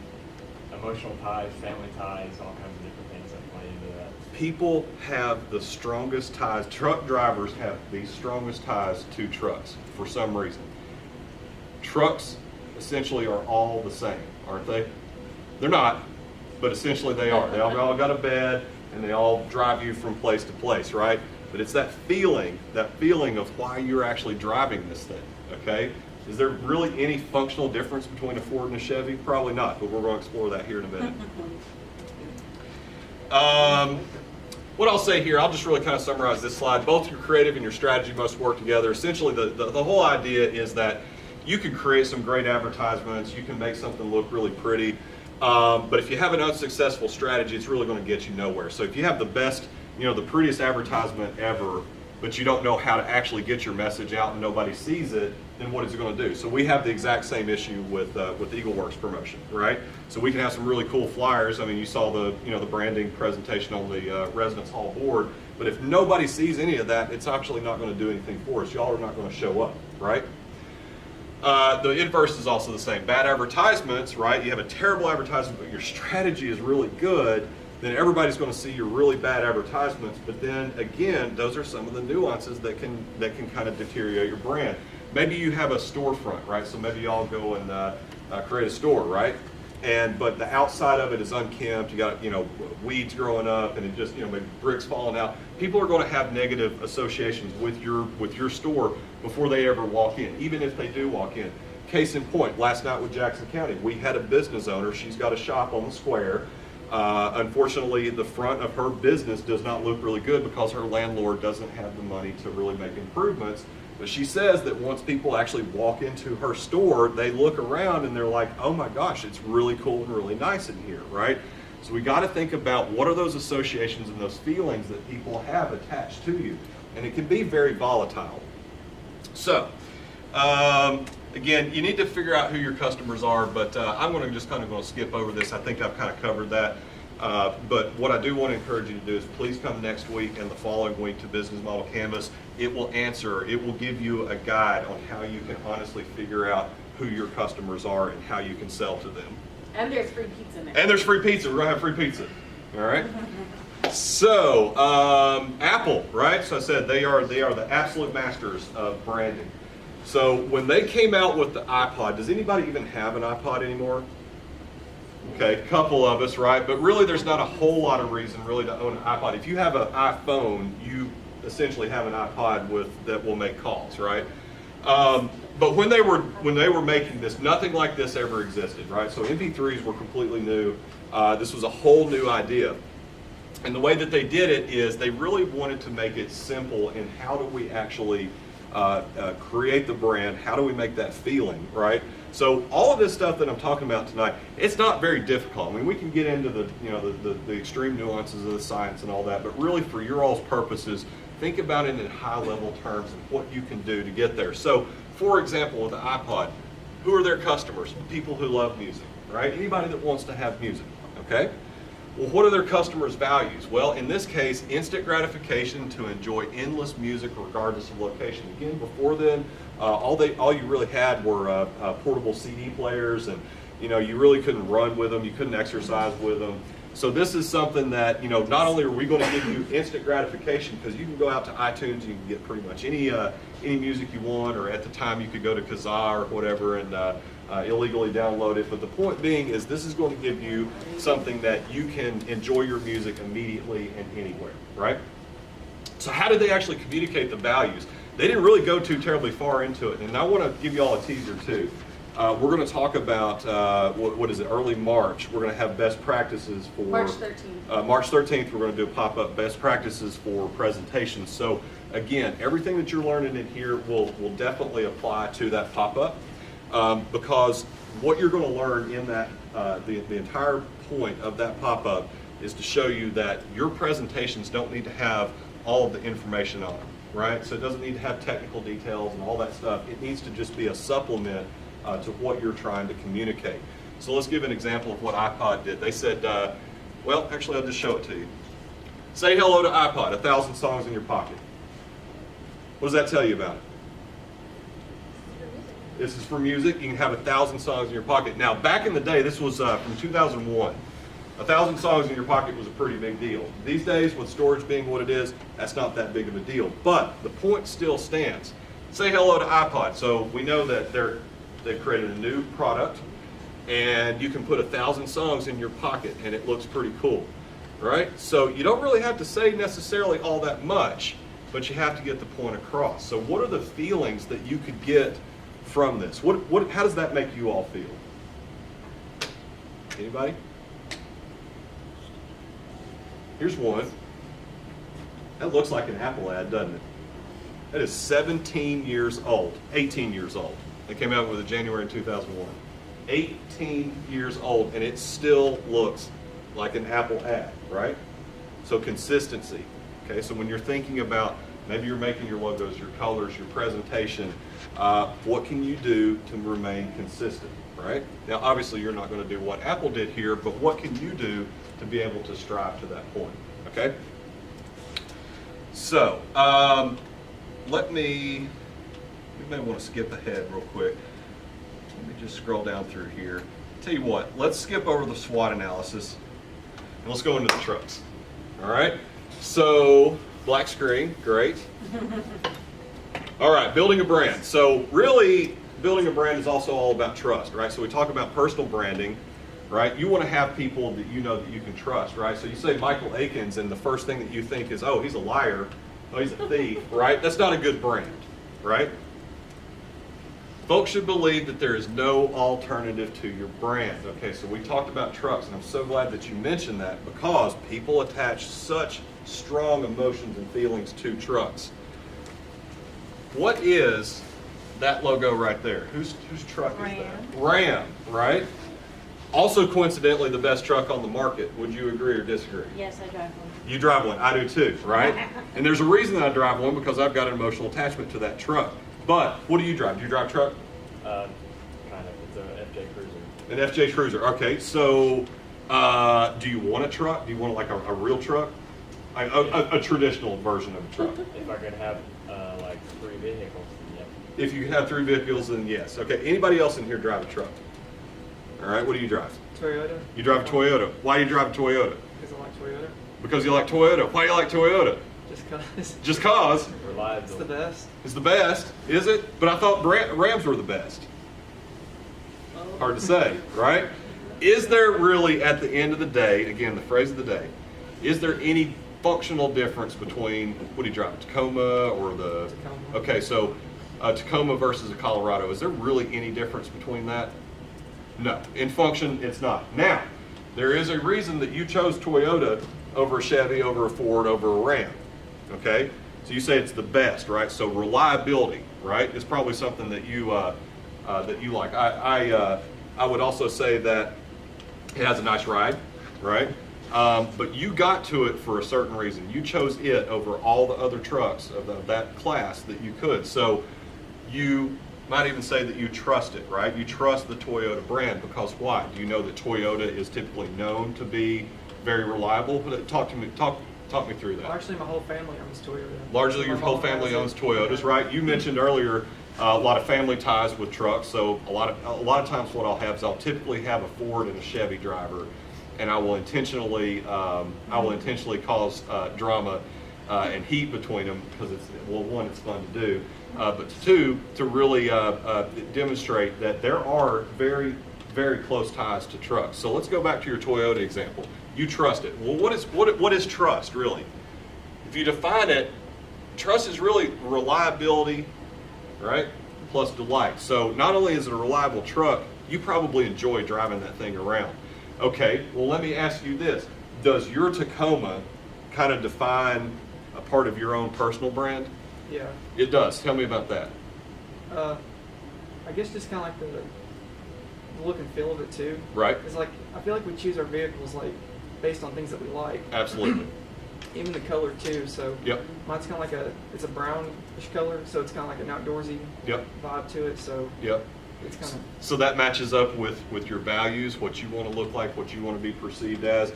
emotional ties, family ties, all kinds of different things that play into that. People have the strongest ties. Truck drivers have the strongest ties to trucks for some reason. Trucks essentially are all the same, aren't they? They're not, but essentially they are. They all got a bed, and they all drive you from place to place, right? But it's that feeling of why you're actually driving this thing, okay? Is there really any functional difference between a Ford and a Chevy? Probably not, but we're going to explore that here in a minute. What I'll say here, I'll just really kind of summarize this slide. Both your creative and your strategy must work together. Essentially, the whole idea is that you can create some great advertisements, you can make something look really pretty, but if you have an unsuccessful strategy, it's really going to get you nowhere. So if you have the best, the prettiest advertisement ever, but you don't know how to actually get your message out and nobody sees it, then what is it going to do? So we have the exact same issue with Eagle Works promotion, right? So we can have some really cool flyers. I mean, you saw the branding presentation on the residence hall board, but if nobody sees any of that, it's actually not going to do anything for us. Y'all are not going to show up, right? The inverse is also the same. Bad advertisements, right? You have a terrible advertisement, but your strategy is really good. then everybody's going to see your really bad advertisements. But then again, those are some of the nuances that can kind of deteriorate your brand. Maybe you have a storefront, right? So maybe y'all go and create a store, right? But the outside of it is unkempt. You got, weeds growing up, and it just, maybe bricks falling out. People are going to have negative associations with your store before they ever walk in, even if they do walk in. Case in point, last night with Jackson County, we had a business owner. She's got a shop on the square. Unfortunately, the front of her business does not look really good because her landlord doesn't have the money to really make improvements. But she says that once people actually walk into her store, they look around and they're like, oh my gosh, it's really cool and really nice in here, right? So we got to think about what are those associations and those feelings that people have attached to you. And it can be very volatile. So, again, you need to figure out who your customers are, but I'm going to just kind of going to skip over this. I think I've kind of covered that. But what I do want to encourage you to do is please come next week and the following week to Business Model Canvas. It will give you a guide on how you can honestly figure out who your customers are and how you can sell to them. And there's free pizza next. And there's free pizza. We're going to have free pizza. All right? So, Apple, right? So I said they are the absolute masters of branding. So when they came out with the iPod, does anybody even have an iPod anymore? Okay, a couple of us, right? But really there's not a whole lot of reason really to own an iPod. If you have an iPhone, you essentially have an iPod that will make calls, right? But when they were making this, nothing like this ever existed, right? So MP3s were completely new. This was a whole new idea. And the way that they did it is they really wanted to make it simple in how do we actually create the brand, how do we make that feeling, right? So all of this stuff that I'm talking about tonight, it's not very difficult. I mean, we can get into the extreme nuances of the science and all that, but really for your all's purposes, think about it in high level terms and what you can do to get there. So for example, with the iPod, who are their customers? People who love music, right? Anybody that wants to have music, okay? Well, what are their customers' values? Well, in this case, instant gratification to enjoy endless music regardless of location. Again, before then, all you really had were portable CD players, and you really couldn't run with them, you couldn't exercise with them. So this is something that not only are we going to give you instant gratification, because you can go out to iTunes and you can get pretty much any music you want, or at the time you could go to Kazaa or whatever and illegally download it. But the point being is this is going to give you something that you can enjoy your music immediately and anywhere, right? So how did they actually communicate the values? They didn't really go too terribly far into it, and I want to give you all a teaser too. We're going to talk about, what is it, early March. We're going to have best practices for March 13th. March 13th, we're going to do a pop-up best practices for presentations. So again, everything that you're learning in here will definitely apply to that pop-up, because what you're going to learn in that, the entire point of that pop-up is to show you that your presentations don't need to have all of the information on them, right? So it doesn't need to have technical details and all that stuff. It needs to just be a supplement to what you're trying to communicate. So let's give an example of what iPod did. They said, well, actually I'll just show it to you. Say hello to iPod, 1,000 songs in your pocket. What does that tell you about it? This is for music. You can have 1,000 songs in your pocket. Now, back in the day, this was from 2001. 1,000 songs in your pocket was a pretty big deal. These days, with storage being what it is, that's not that big of a deal. But the point still stands. Say hello to iPod. So we know that they've created a new product, and you can put 1,000 songs in your pocket, and it looks pretty cool, right? So you don't really have to say necessarily all that much, but you have to get the point across. So what are the feelings that you could get from this? How does that make you all feel? Anybody? Here's one. That looks like an Apple ad, doesn't it? That is 17 years old, 18 years old. They came out with it January in 2001. 18 years old, and it still looks like an Apple ad, right? So consistency. Okay, so when you're thinking about maybe you're making your logos, your colors, your presentation, what can you do to remain consistent, right? Now, obviously, you're not going to do what Apple did here, but what can you do to be able to strive to that point, okay? So, we may want to skip ahead real quick. Let me just scroll down through here. Tell you what, let's skip over the SWOT analysis. And let's go into the trucks. All right. So black screen, great. All right, building a brand. So really, building a brand is also all about trust, right? So we talk about personal branding, right? You want to have people that you know that you can trust, right? So you say Michael Akins, and the first thing that you think is, oh, he's a liar, oh, he's a thief, right? That's not a good brand, right? Folks should believe that there is no alternative to your brand. Okay, so we talked about trucks, and I'm so glad that you mentioned that because people attach such strong emotions and feelings to trucks. What is that logo right there? Whose truck is that? Ram, right? Also, coincidentally, the best truck on the market. Would you agree or disagree? Yes, I drive one. You drive one. I do too, right? And there's a reason that I drive one because I've got an emotional attachment to that truck. But what do you drive? Do you drive a truck? Kind of. It's a FJ Cruiser. An FJ Cruiser. Okay, so do you want a truck? Do you want like a real truck? A traditional version of a truck? If I could have like 3 vehicles, then yeah. If you could have 3 vehicles, then yes. Okay, anybody else in here drive a truck? All right, what do you drive? Toyota. You drive a Toyota. Why do you drive a Toyota? Because I like Toyota. Because you like Toyota. Why do you like Toyota? Just cause. Just cause. Reliable. It's the best. It's the best, is it? But I thought Rams were the best. Hard to say, right? Is there really, at the end of the day, again, the phrase of the day, is there any functional difference between, what do you drive, a Tacoma or the... Tacoma. Okay, so a Tacoma versus a Colorado, is there really any difference between that? No. In function, it's not. Now, there is a reason that you chose Toyota over a Chevy, over a Ford, over a Ram, okay? So you say it's the best, right? So reliability, right, is probably something that you like. I would also say that it has a nice ride, right? But you got to it for a certain reason. You chose it over all the other trucks of that class that you could. So you might even say that you trust it, right? You trust the Toyota brand because why? Do you know that Toyota is typically known to be very reliable? Talk me through that. Well, actually, my whole family owns Toyota. Largely, My your whole mom family has owns it. Toyotas, right? You mentioned earlier a lot of family ties with trucks. So a lot of times, what I'll have is I'll typically have a Ford and a Chevy driver, and I will intentionally cause drama and heat between them because it's, well, one, it's fun to do, but two, to really demonstrate that there are very, very close ties to trucks. So let's go back to your Toyota example. You trust it. Well, what is trust really? If you define it, trust is really reliability, right, plus delight. So not only is it a reliable truck, you probably enjoy driving that thing around. Okay, well, let me ask you this. Does your Tacoma kind of define a part of your own personal brand? Yeah. It does. Tell me about that. I guess just kind of like the look and feel of it too. Right. It's like I feel like we choose our vehicles like based on things that we like. Absolutely. Even the color too. So Yep. mine's kind of like it's a brownish color, so it's kind of like an outdoorsy Yep. vibe to it. So Yep. it's kind of So that matches up with your values, what you want to look like, what you want to be perceived as.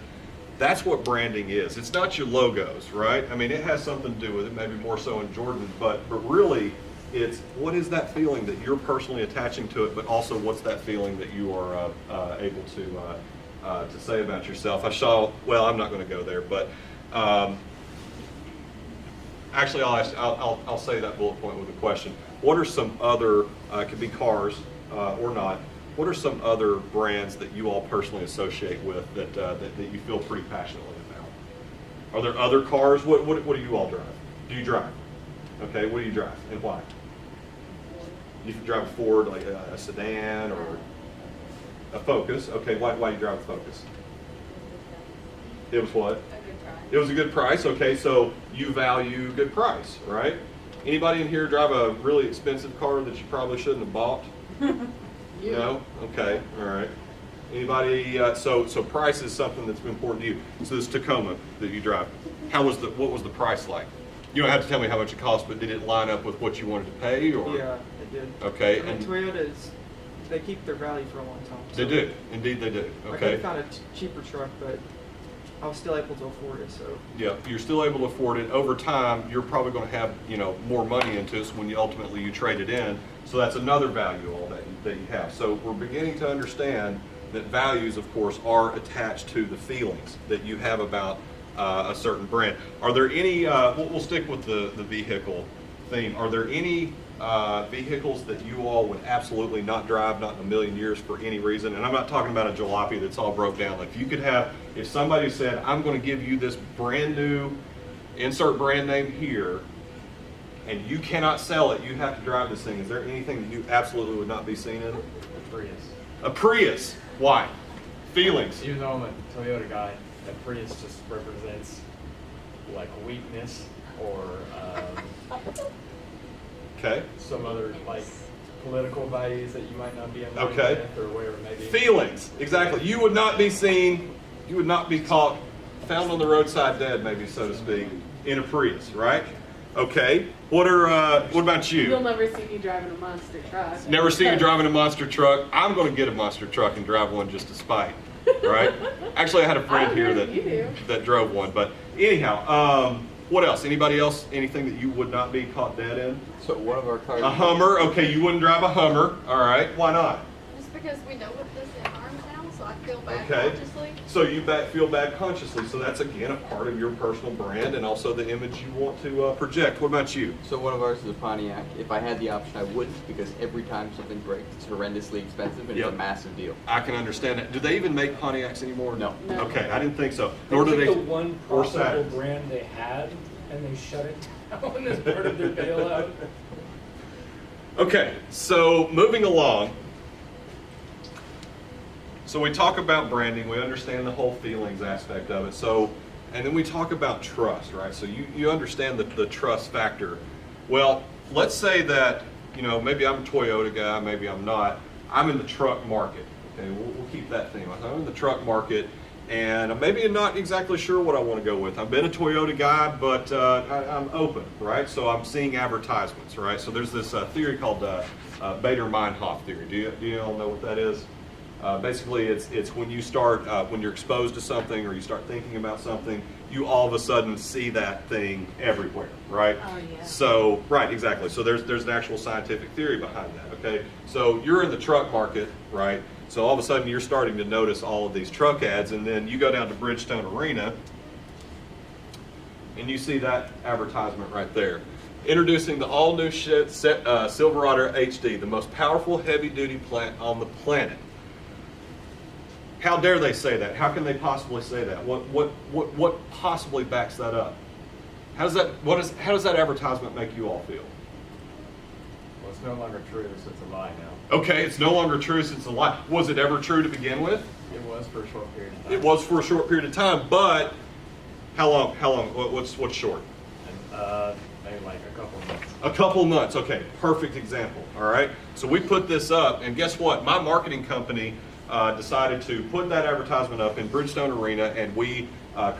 That's what branding is. It's not your logos, right? I mean, it has something to do with it, maybe more so in Jordan, but really, it's what is that feeling that you're personally attaching to it, but also what's that feeling that you are able to say about yourself. Well, I'm not going to go there, but actually, I'll say that bullet point with a question. What are some other, it could be cars or not, what are some other brands that you all personally associate with that you feel pretty passionately about? Are there other cars? What do you all drive? Do you drive? Okay, what do you drive and why? You can drive a Ford, like a sedan or a Focus. Okay, why do you drive a Focus? It was what? A good try. It was a good price. Okay, so you value good price, right? Anybody in here drive a really expensive car that you probably shouldn't have bought? No? Okay, all right. Anybody, so price is something that's important to you. So this Tacoma that you drive, what was the price like? You don't have to tell me how much it cost, but did it line up with what you wanted to pay, or? yeah, it did. Okay, I mean, Toyotas, they keep their value for a long time. They So do, indeed they do, I could okay. have found a cheaper truck, but I was still able to afford it. So Yeah, you're still able to afford it. Over time, you're probably going to have, more money into it when you ultimately trade it in. So that's another value all that you have. So we're beginning to understand that values, of course, are attached to the feelings that you have about a certain brand. Are there any, we'll stick with the vehicle theme, are there any vehicles that you all would absolutely not drive, not in a million years for any reason? And I'm not talking about a jalopy that's all broke down. Like, if you could have, if somebody said, I'm going to give you this brand new, insert brand name here, and you cannot sell it, you have to drive this thing, is there anything that you absolutely would not be seen in? The Prius. A Prius. Why? Feelings. Even though I'm a Toyota guy, that Prius just represents like weakness or Okay. some other like political values that you might not be in line Okay. with or whatever it may be. Feelings. Exactly. You would not be seen, you would not be caught, found on the roadside dead, maybe, so to speak, in a Prius, right? Okay. What about you? You'll never see me driving a monster truck. Never seen you driving a monster truck. I'm going to get a monster truck and drive one just to spite, right? Actually, I had a friend here that drove one. But anyhow, what else? Anybody else? Anything that you would not be caught dead in? So one of our cars. A Hummer. Okay, you wouldn't drive a Hummer. All right. Why not? Just because we know what this environment now, so I feel bad Okay. consciously. So you feel bad consciously. So that's, again, a part of your personal brand and also the image you want to project. What about you? So one of ours is a Pontiac. If I had the option, I wouldn't, because every time something breaks, it's horrendously expensive and Yep. it's a massive deal. I can understand that. Do they even make Pontiacs anymore? No. No. Okay, I didn't think so. They Nor do took they. the one or profitable Saturns. brand they had, and they shut it down as part of their bailout. Okay, so moving along. So we talk about branding, we understand the whole feelings aspect of it. So, and then we talk about trust, right? So you understand the trust factor. Well, let's say that, you know, maybe I'm a Toyota guy, maybe I'm not. I'm in the truck market. Okay, we'll keep that theme. I'm in the truck market, and maybe I'm not exactly sure what I want to go with. I've been a Toyota guy, but I'm open, right? So I'm seeing advertisements, right? So there's this theory called Bader-Meinhof theory. Do you all know what that is? Basically, it's when you start, when you're exposed to something or you start thinking about something, you all of a sudden see that thing everywhere, right? Oh, yeah. So, right, exactly. So there's an actual scientific theory behind that, okay? So you're in the truck market, right? So all of a sudden you're starting to notice all of these truck ads, and then you go down to Bridgestone Arena and you see that advertisement right there. Introducing the all-new Silverado HD, the most powerful heavy-duty plant on the planet. How dare they say that? How can they possibly say that? What possibly backs that up? How does that advertisement make you all feel? Well, it's no longer true, so it's a lie now. Okay, it's no longer true since it's a lie. Was it ever true to begin with? It was for a short period of time. It was for a short period of time, but how long? What's short? And, maybe like a couple of months. A couple months. Okay, perfect example. All right. So we put this up, and guess what? My marketing company decided to put that advertisement up in Bridgestone Arena, and we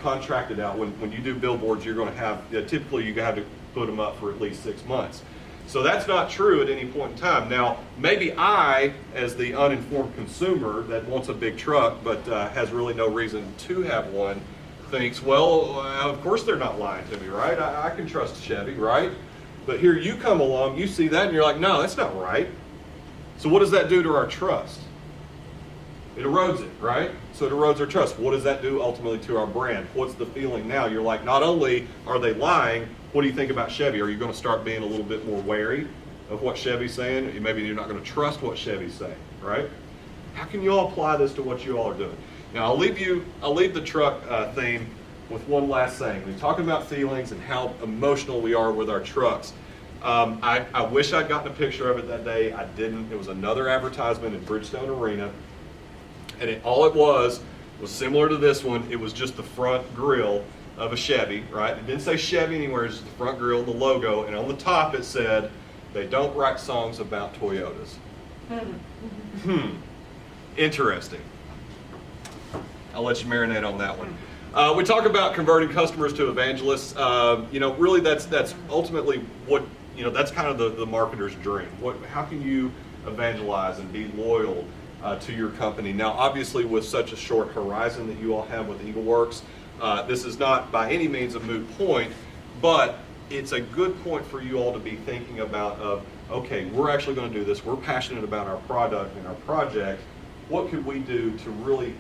contracted out. When you do billboards, you're going to have, typically you have to put them up for at least 6 months. So that's not true at any point in time. Now, maybe I, as the uninformed consumer that wants a big truck but has really no reason to have one, thinks, well, of course they're not lying to me, right? I can trust Chevy, right? But here you come along, you see that, and you're like, no, that's not right. So what does that do to our trust? It erodes it, right? So it erodes our trust. What does that do ultimately to our brand? What's the feeling now? You're like, not only are they lying, what do you think about Chevy? Are you going to start being a little bit more wary of what Chevy's saying? Maybe you're not going to trust what Chevy's saying, right? How can you all apply this to what you all are doing? Now, I'll leave the truck theme with one last thing. We're talking about feelings and how emotional we are with our trucks. I wish I'd gotten a picture of it that day. I didn't. It was another advertisement in Bridgestone Arena. And all it was similar to this one. It was just the front grille of a Chevy, right? It didn't say Chevy anywhere, it's just the front grille, the logo, and on the top it said, they don't write songs about Toyotas. Interesting. I'll let you marinate on that one. We talk about converting customers to evangelists. Really that's ultimately what, that's kind of the marketer's dream. How can you evangelize and be loyal to your company? Now, obviously, with such a short horizon that you all have with EagleWorks, this is not by any means a moot point, but it's a good point for you all to be thinking about okay, we're actually going to do this. We're passionate about our product and our project. what could we do to really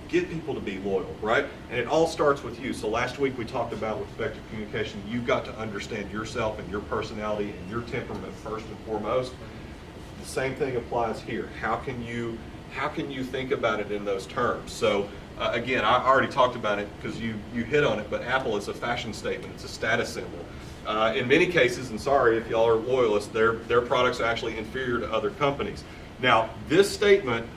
get people to be loyal, right? And it all starts with you. So last week we talked about with effective communication, you've got to understand yourself and your personality and your temperament first and foremost. The same thing applies here. How can you think about it in those terms? So again, I already talked about it because you hit on it, but Apple is a fashion statement. It's a status symbol. In many cases, and sorry if y'all are loyalists, their products are actually inferior to other companies. Now, this statement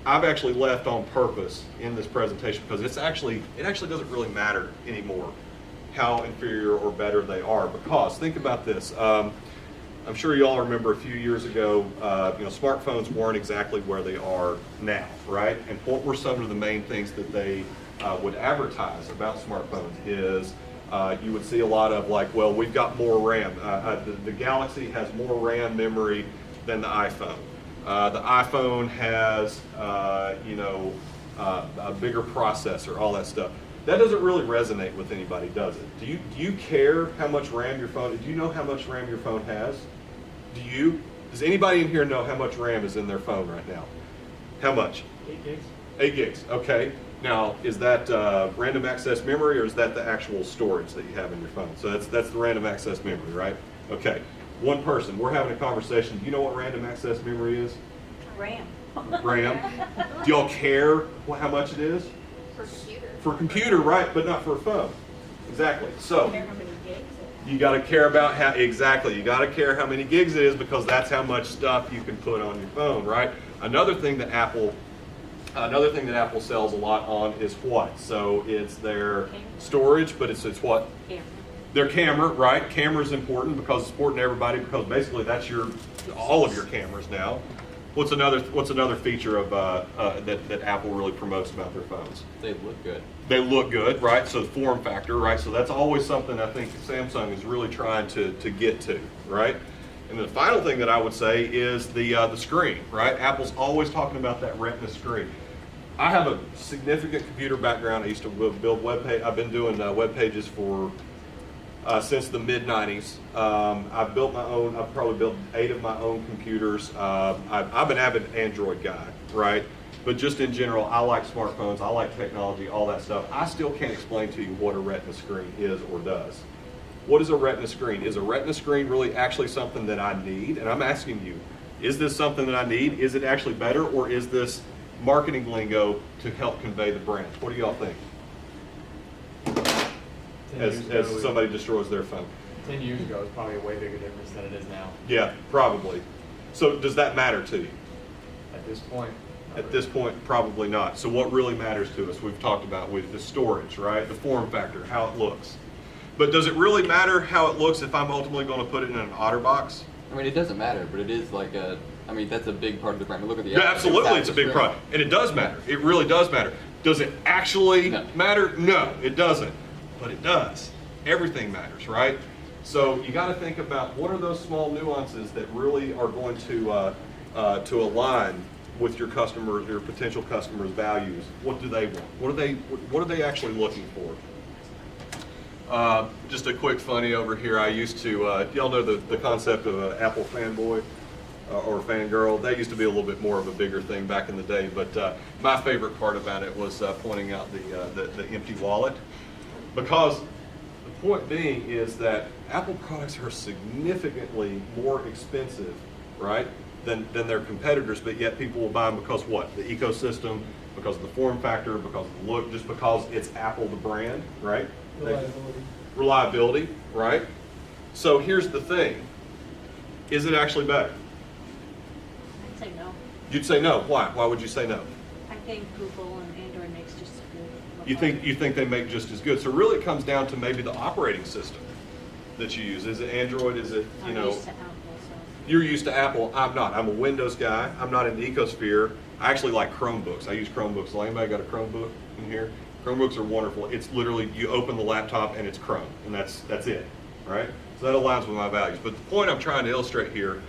I've actually left on purpose in this presentation because it actually doesn't really matter anymore how inferior or better they are, because think about this. I'm sure you all remember a few years ago, smartphones weren't exactly where they are now, right? And what were some of the main things that they would advertise about smartphones is you would see a lot of like, well, we've got more RAM. The Galaxy has more RAM memory than the iPhone. The iPhone has, a bigger processor, all that stuff. That doesn't really resonate with anybody, does it? Do you care how much RAM your phone? Do you know how much RAM your phone has? Do you? Does anybody in here know how much RAM is in their phone right now? How much? 8 gigs. 8 gigs. Okay. Now, is that random access memory, or is that the actual storage that you have in your phone? So that's the random access memory, right? Okay. One person. We're having a conversation. Do you know what random access memory is? RAM. RAM. Do y'all care how much it is? For computer. For a computer, right, but not for a phone. Exactly. So Care how many gigs it you got to care about how exactly. You got to care how many gigs it is, because that's how much stuff you can put on your phone, right? Another thing that Apple sells a lot on is what? So it's their storage, but it's what? Camera. Their camera, right? Camera's important because it's important to everybody, because basically that's all of your cameras now. What's another feature of that Apple really promotes about their phones? They look good. They look good, right? So the form factor, right? So that's always something I think Samsung is really trying to get to, right? And the final thing that I would say is the screen, right? Apple's always talking about that Retina screen. I have a significant computer background. I used to build web pages. I've been doing web pages for since the mid-90s. I've built my own. I've probably built 8 of my own computers. I'm an avid Android guy, right? But just in general, I like smartphones. I like technology, all that stuff. I still can't explain to you what a Retina screen is or does. What is a Retina screen? Is a Retina screen really actually something that I need? And I'm asking you, is this something that I need? Is it actually better, or is this marketing lingo to help convey the brand? What do y'all think? 10 As years ago, somebody destroys their phone. 10 years ago, it's probably a way bigger difference than it is now. Yeah, probably. So does that matter to you? At this point, At this point, probably not. So what really matters to us, we've talked about with the storage, right? The form factor, how it looks. But does it really matter how it looks if I'm ultimately going to put it in an OtterBox? I mean, it doesn't matter, but it is like that's a big part of the brand. Look at the Yeah, absolutely, it's a big product. And it does matter. It really does matter. Does it actually matter? No, it doesn't. But it does. Everything matters, right? So you got to think about what are those small nuances that really are going to align with your customers, your potential customers' values. What do they want? What are they actually looking for? Just a quick funny over here. I used to, y'all know the concept of an Apple fanboy or fangirl. That used to be a little bit more of a bigger thing back in the day. But my favorite part about it was pointing out the empty wallet, because the point being is that Apple products are significantly more expensive, right, than their competitors, but yet people will buy them because what? The ecosystem, because of the form factor, because of the look, just because it's Apple the brand, right? Reliability, right? So here's the thing. Is it actually better? I'd say no. You'd say no. Why? Why would you say no? I think Google and Android makes just as good. You think they make just as good. So really it comes down to maybe the operating system that you use. Is it Android? Is it, I'm used to Apple, so. You're used to Apple. I'm not. I'm a Windows guy. I'm not in the ecosphere. I actually like Chromebooks. I use Chromebooks. Anybody got a Chromebook in here? Chromebooks are wonderful. It's literally, you open the laptop and it's Chrome, and that's it, right? So that aligns with my values. But the point I'm trying to illustrate here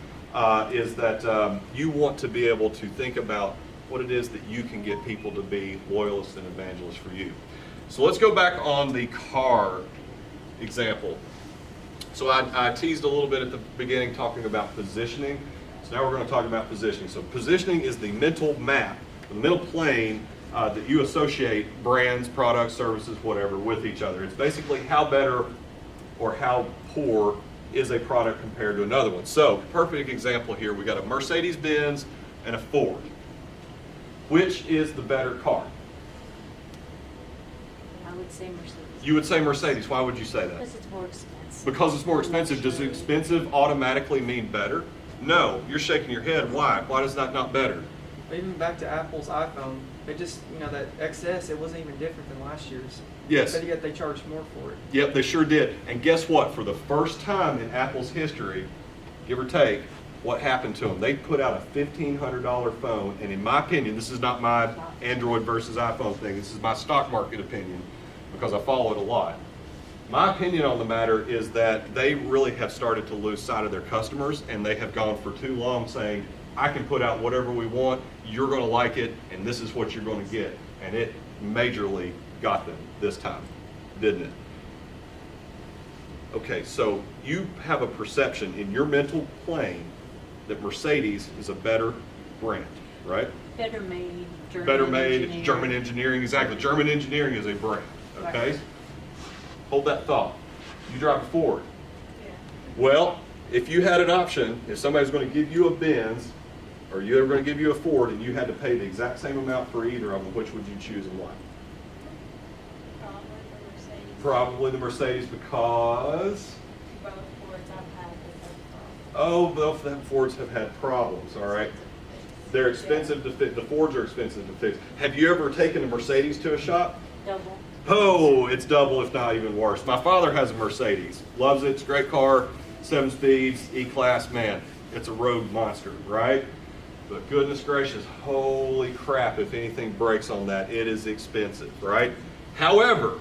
is that you want to be able to think about what it is that you can get people to be loyalists and evangelists for you. So let's go back on the car example. So I teased a little bit at the beginning talking about positioning. So now we're going to talk about positioning. So positioning is the mental map the middle plane that you associate brands, products, services, whatever, with each other. It's basically how better or how poor is a product compared to another one. So, perfect example here, we got a Mercedes-Benz and a Ford. Which is the better car? I would say Mercedes. You would say Mercedes. Why would you say that? Because it's more expensive. Because it's more expensive. Does expensive automatically mean better? No. You're shaking your head. Why? Why is that not better? Even back to Apple's iPhone, they just, that XS, it wasn't even different than last year's. Yes. But yet they charged more for it. Yep, they sure did. And guess what? For the first time in Apple's history, give or take, what happened to them? They put out a $1,500 phone, and in my opinion, this is not my Android versus iPhone thing. This is my stock market opinion because I follow it a lot. My opinion on the matter is that they really have started to lose sight of their customers, and they have gone for too long saying, I can put out whatever we want, you're going to like it, and this is what you're going to get. And it majorly got them this time, didn't it? Okay, so you have a perception in your mental plane that Mercedes is a better brand, right? Better made, German Better made, engineered. German engineering, exactly. German engineering is a brand, okay? Right. Hold that thought. You drive a Ford. Well, if you had an option, if somebody's going to give you a Benz, or you're going to give you a Ford, and you had to pay the exact same amount for either of them, which would you choose and why? Probably the Mercedes. Probably the Mercedes because, Both Fords I've had with those problems. oh, both of them Fords have had problems, all right? They're expensive to fix. The Fords are expensive to fix. Have you ever taken a Mercedes to a shop? Double. Oh, it's double, if not even worse. My father has a Mercedes. Loves it. It's a great car. 7 speeds, E-Class. Man, it's a road monster, right? But goodness gracious, holy crap, if anything breaks on that, it is expensive, right? However,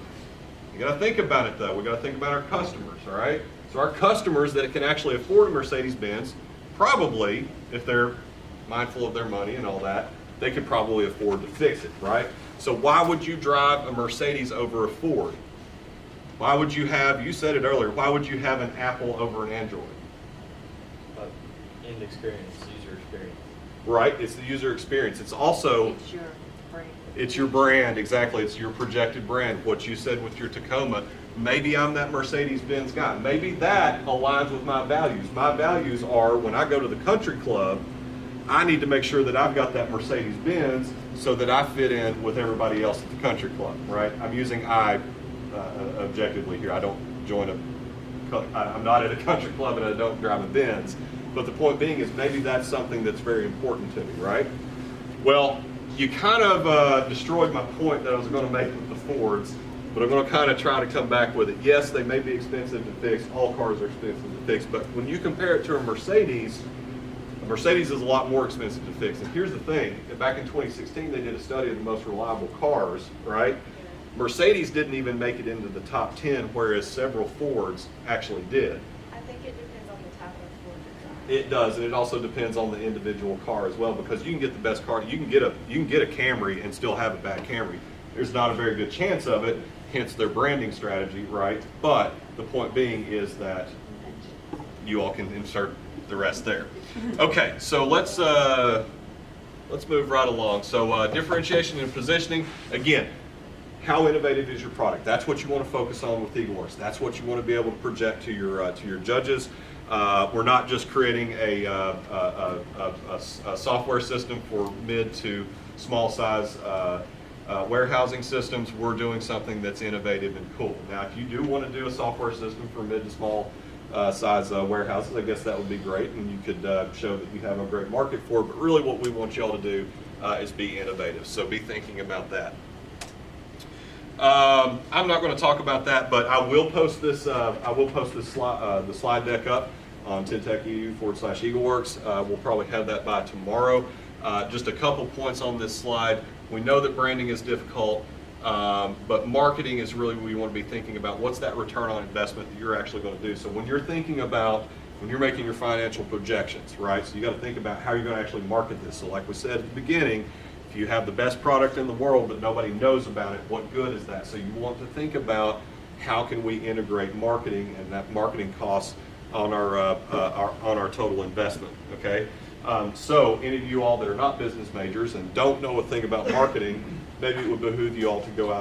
you got to think about it, though. We got to think about our customers, all right? So our customers that can actually afford a Mercedes-Benz, probably, if they're mindful of their money and all that, they could probably afford to fix it, right? So why would you drive a Mercedes over a Ford? Why would you have, you said it earlier, why would you have an Apple over an Android? End experience, user experience. Right, it's the user experience. It's also, It's your brand. it's your brand, exactly. It's your projected brand. What you said with your Tacoma, maybe I'm that Mercedes-Benz guy. Maybe that aligns with my values. My values are when I go to the country club, I need to make sure that I've got that Mercedes-Benz so that I fit in with everybody else at the country club, right? I'm using objectively here. I don't join I'm not at a country club and I don't drive a Benz. But the point being is maybe that's something that's very important to me, right? Well, you kind of destroyed my point that I was going to make with the Fords, but I'm going to kind of try to come back with it. Yes, they may be expensive to fix. All cars are expensive to fix. But when you compare it to a Mercedes is a lot more expensive to fix. And here's the thing. Back in 2016, they did a study of the most reliable cars, right? Mercedes didn't even make it into the top 10, whereas several Fords actually did. I think it depends on the type of Ford you're driving. It does, and it also depends on the individual car as well, because you can get the best car. You can get a Camry and still have a bad Camry. There's not a very good chance of it, hence their branding strategy, right? But the point being is that you all can insert the rest there. Okay, so let's move right along. So differentiation and positioning. Again, how innovative is your product? That's what you want to focus on with EagleWorks. That's what you want to be able to project to your judges. We're not just creating a software system for mid to small size warehousing systems. We're doing something that's innovative and cool. Now, if you do want to do a software system for mid to small size warehouses, I guess that would be great, and you could show that you have a great market for it. But really, what we want y'all to do is be innovative. So be thinking about that. I'm not going to talk about that, but I will post this. The slide deck up on tintech.edu/EagleWorks. We'll probably have that by tomorrow. Just a couple points on this slide. We know that branding is difficult, but marketing is really what we want to be thinking about. What's that return on investment that you're actually going to do? So when you're thinking about, when you're making your financial projections, right? So you got to think about how you're going to actually market this. So like we said at the beginning, if you have the best product in the world but nobody knows about it, what good is that? So you want to think about how can we integrate marketing and that marketing costs on our total investment. Okay. So any of you all that are not business majors and don't know a thing about marketing, maybe it would behoove you all to go out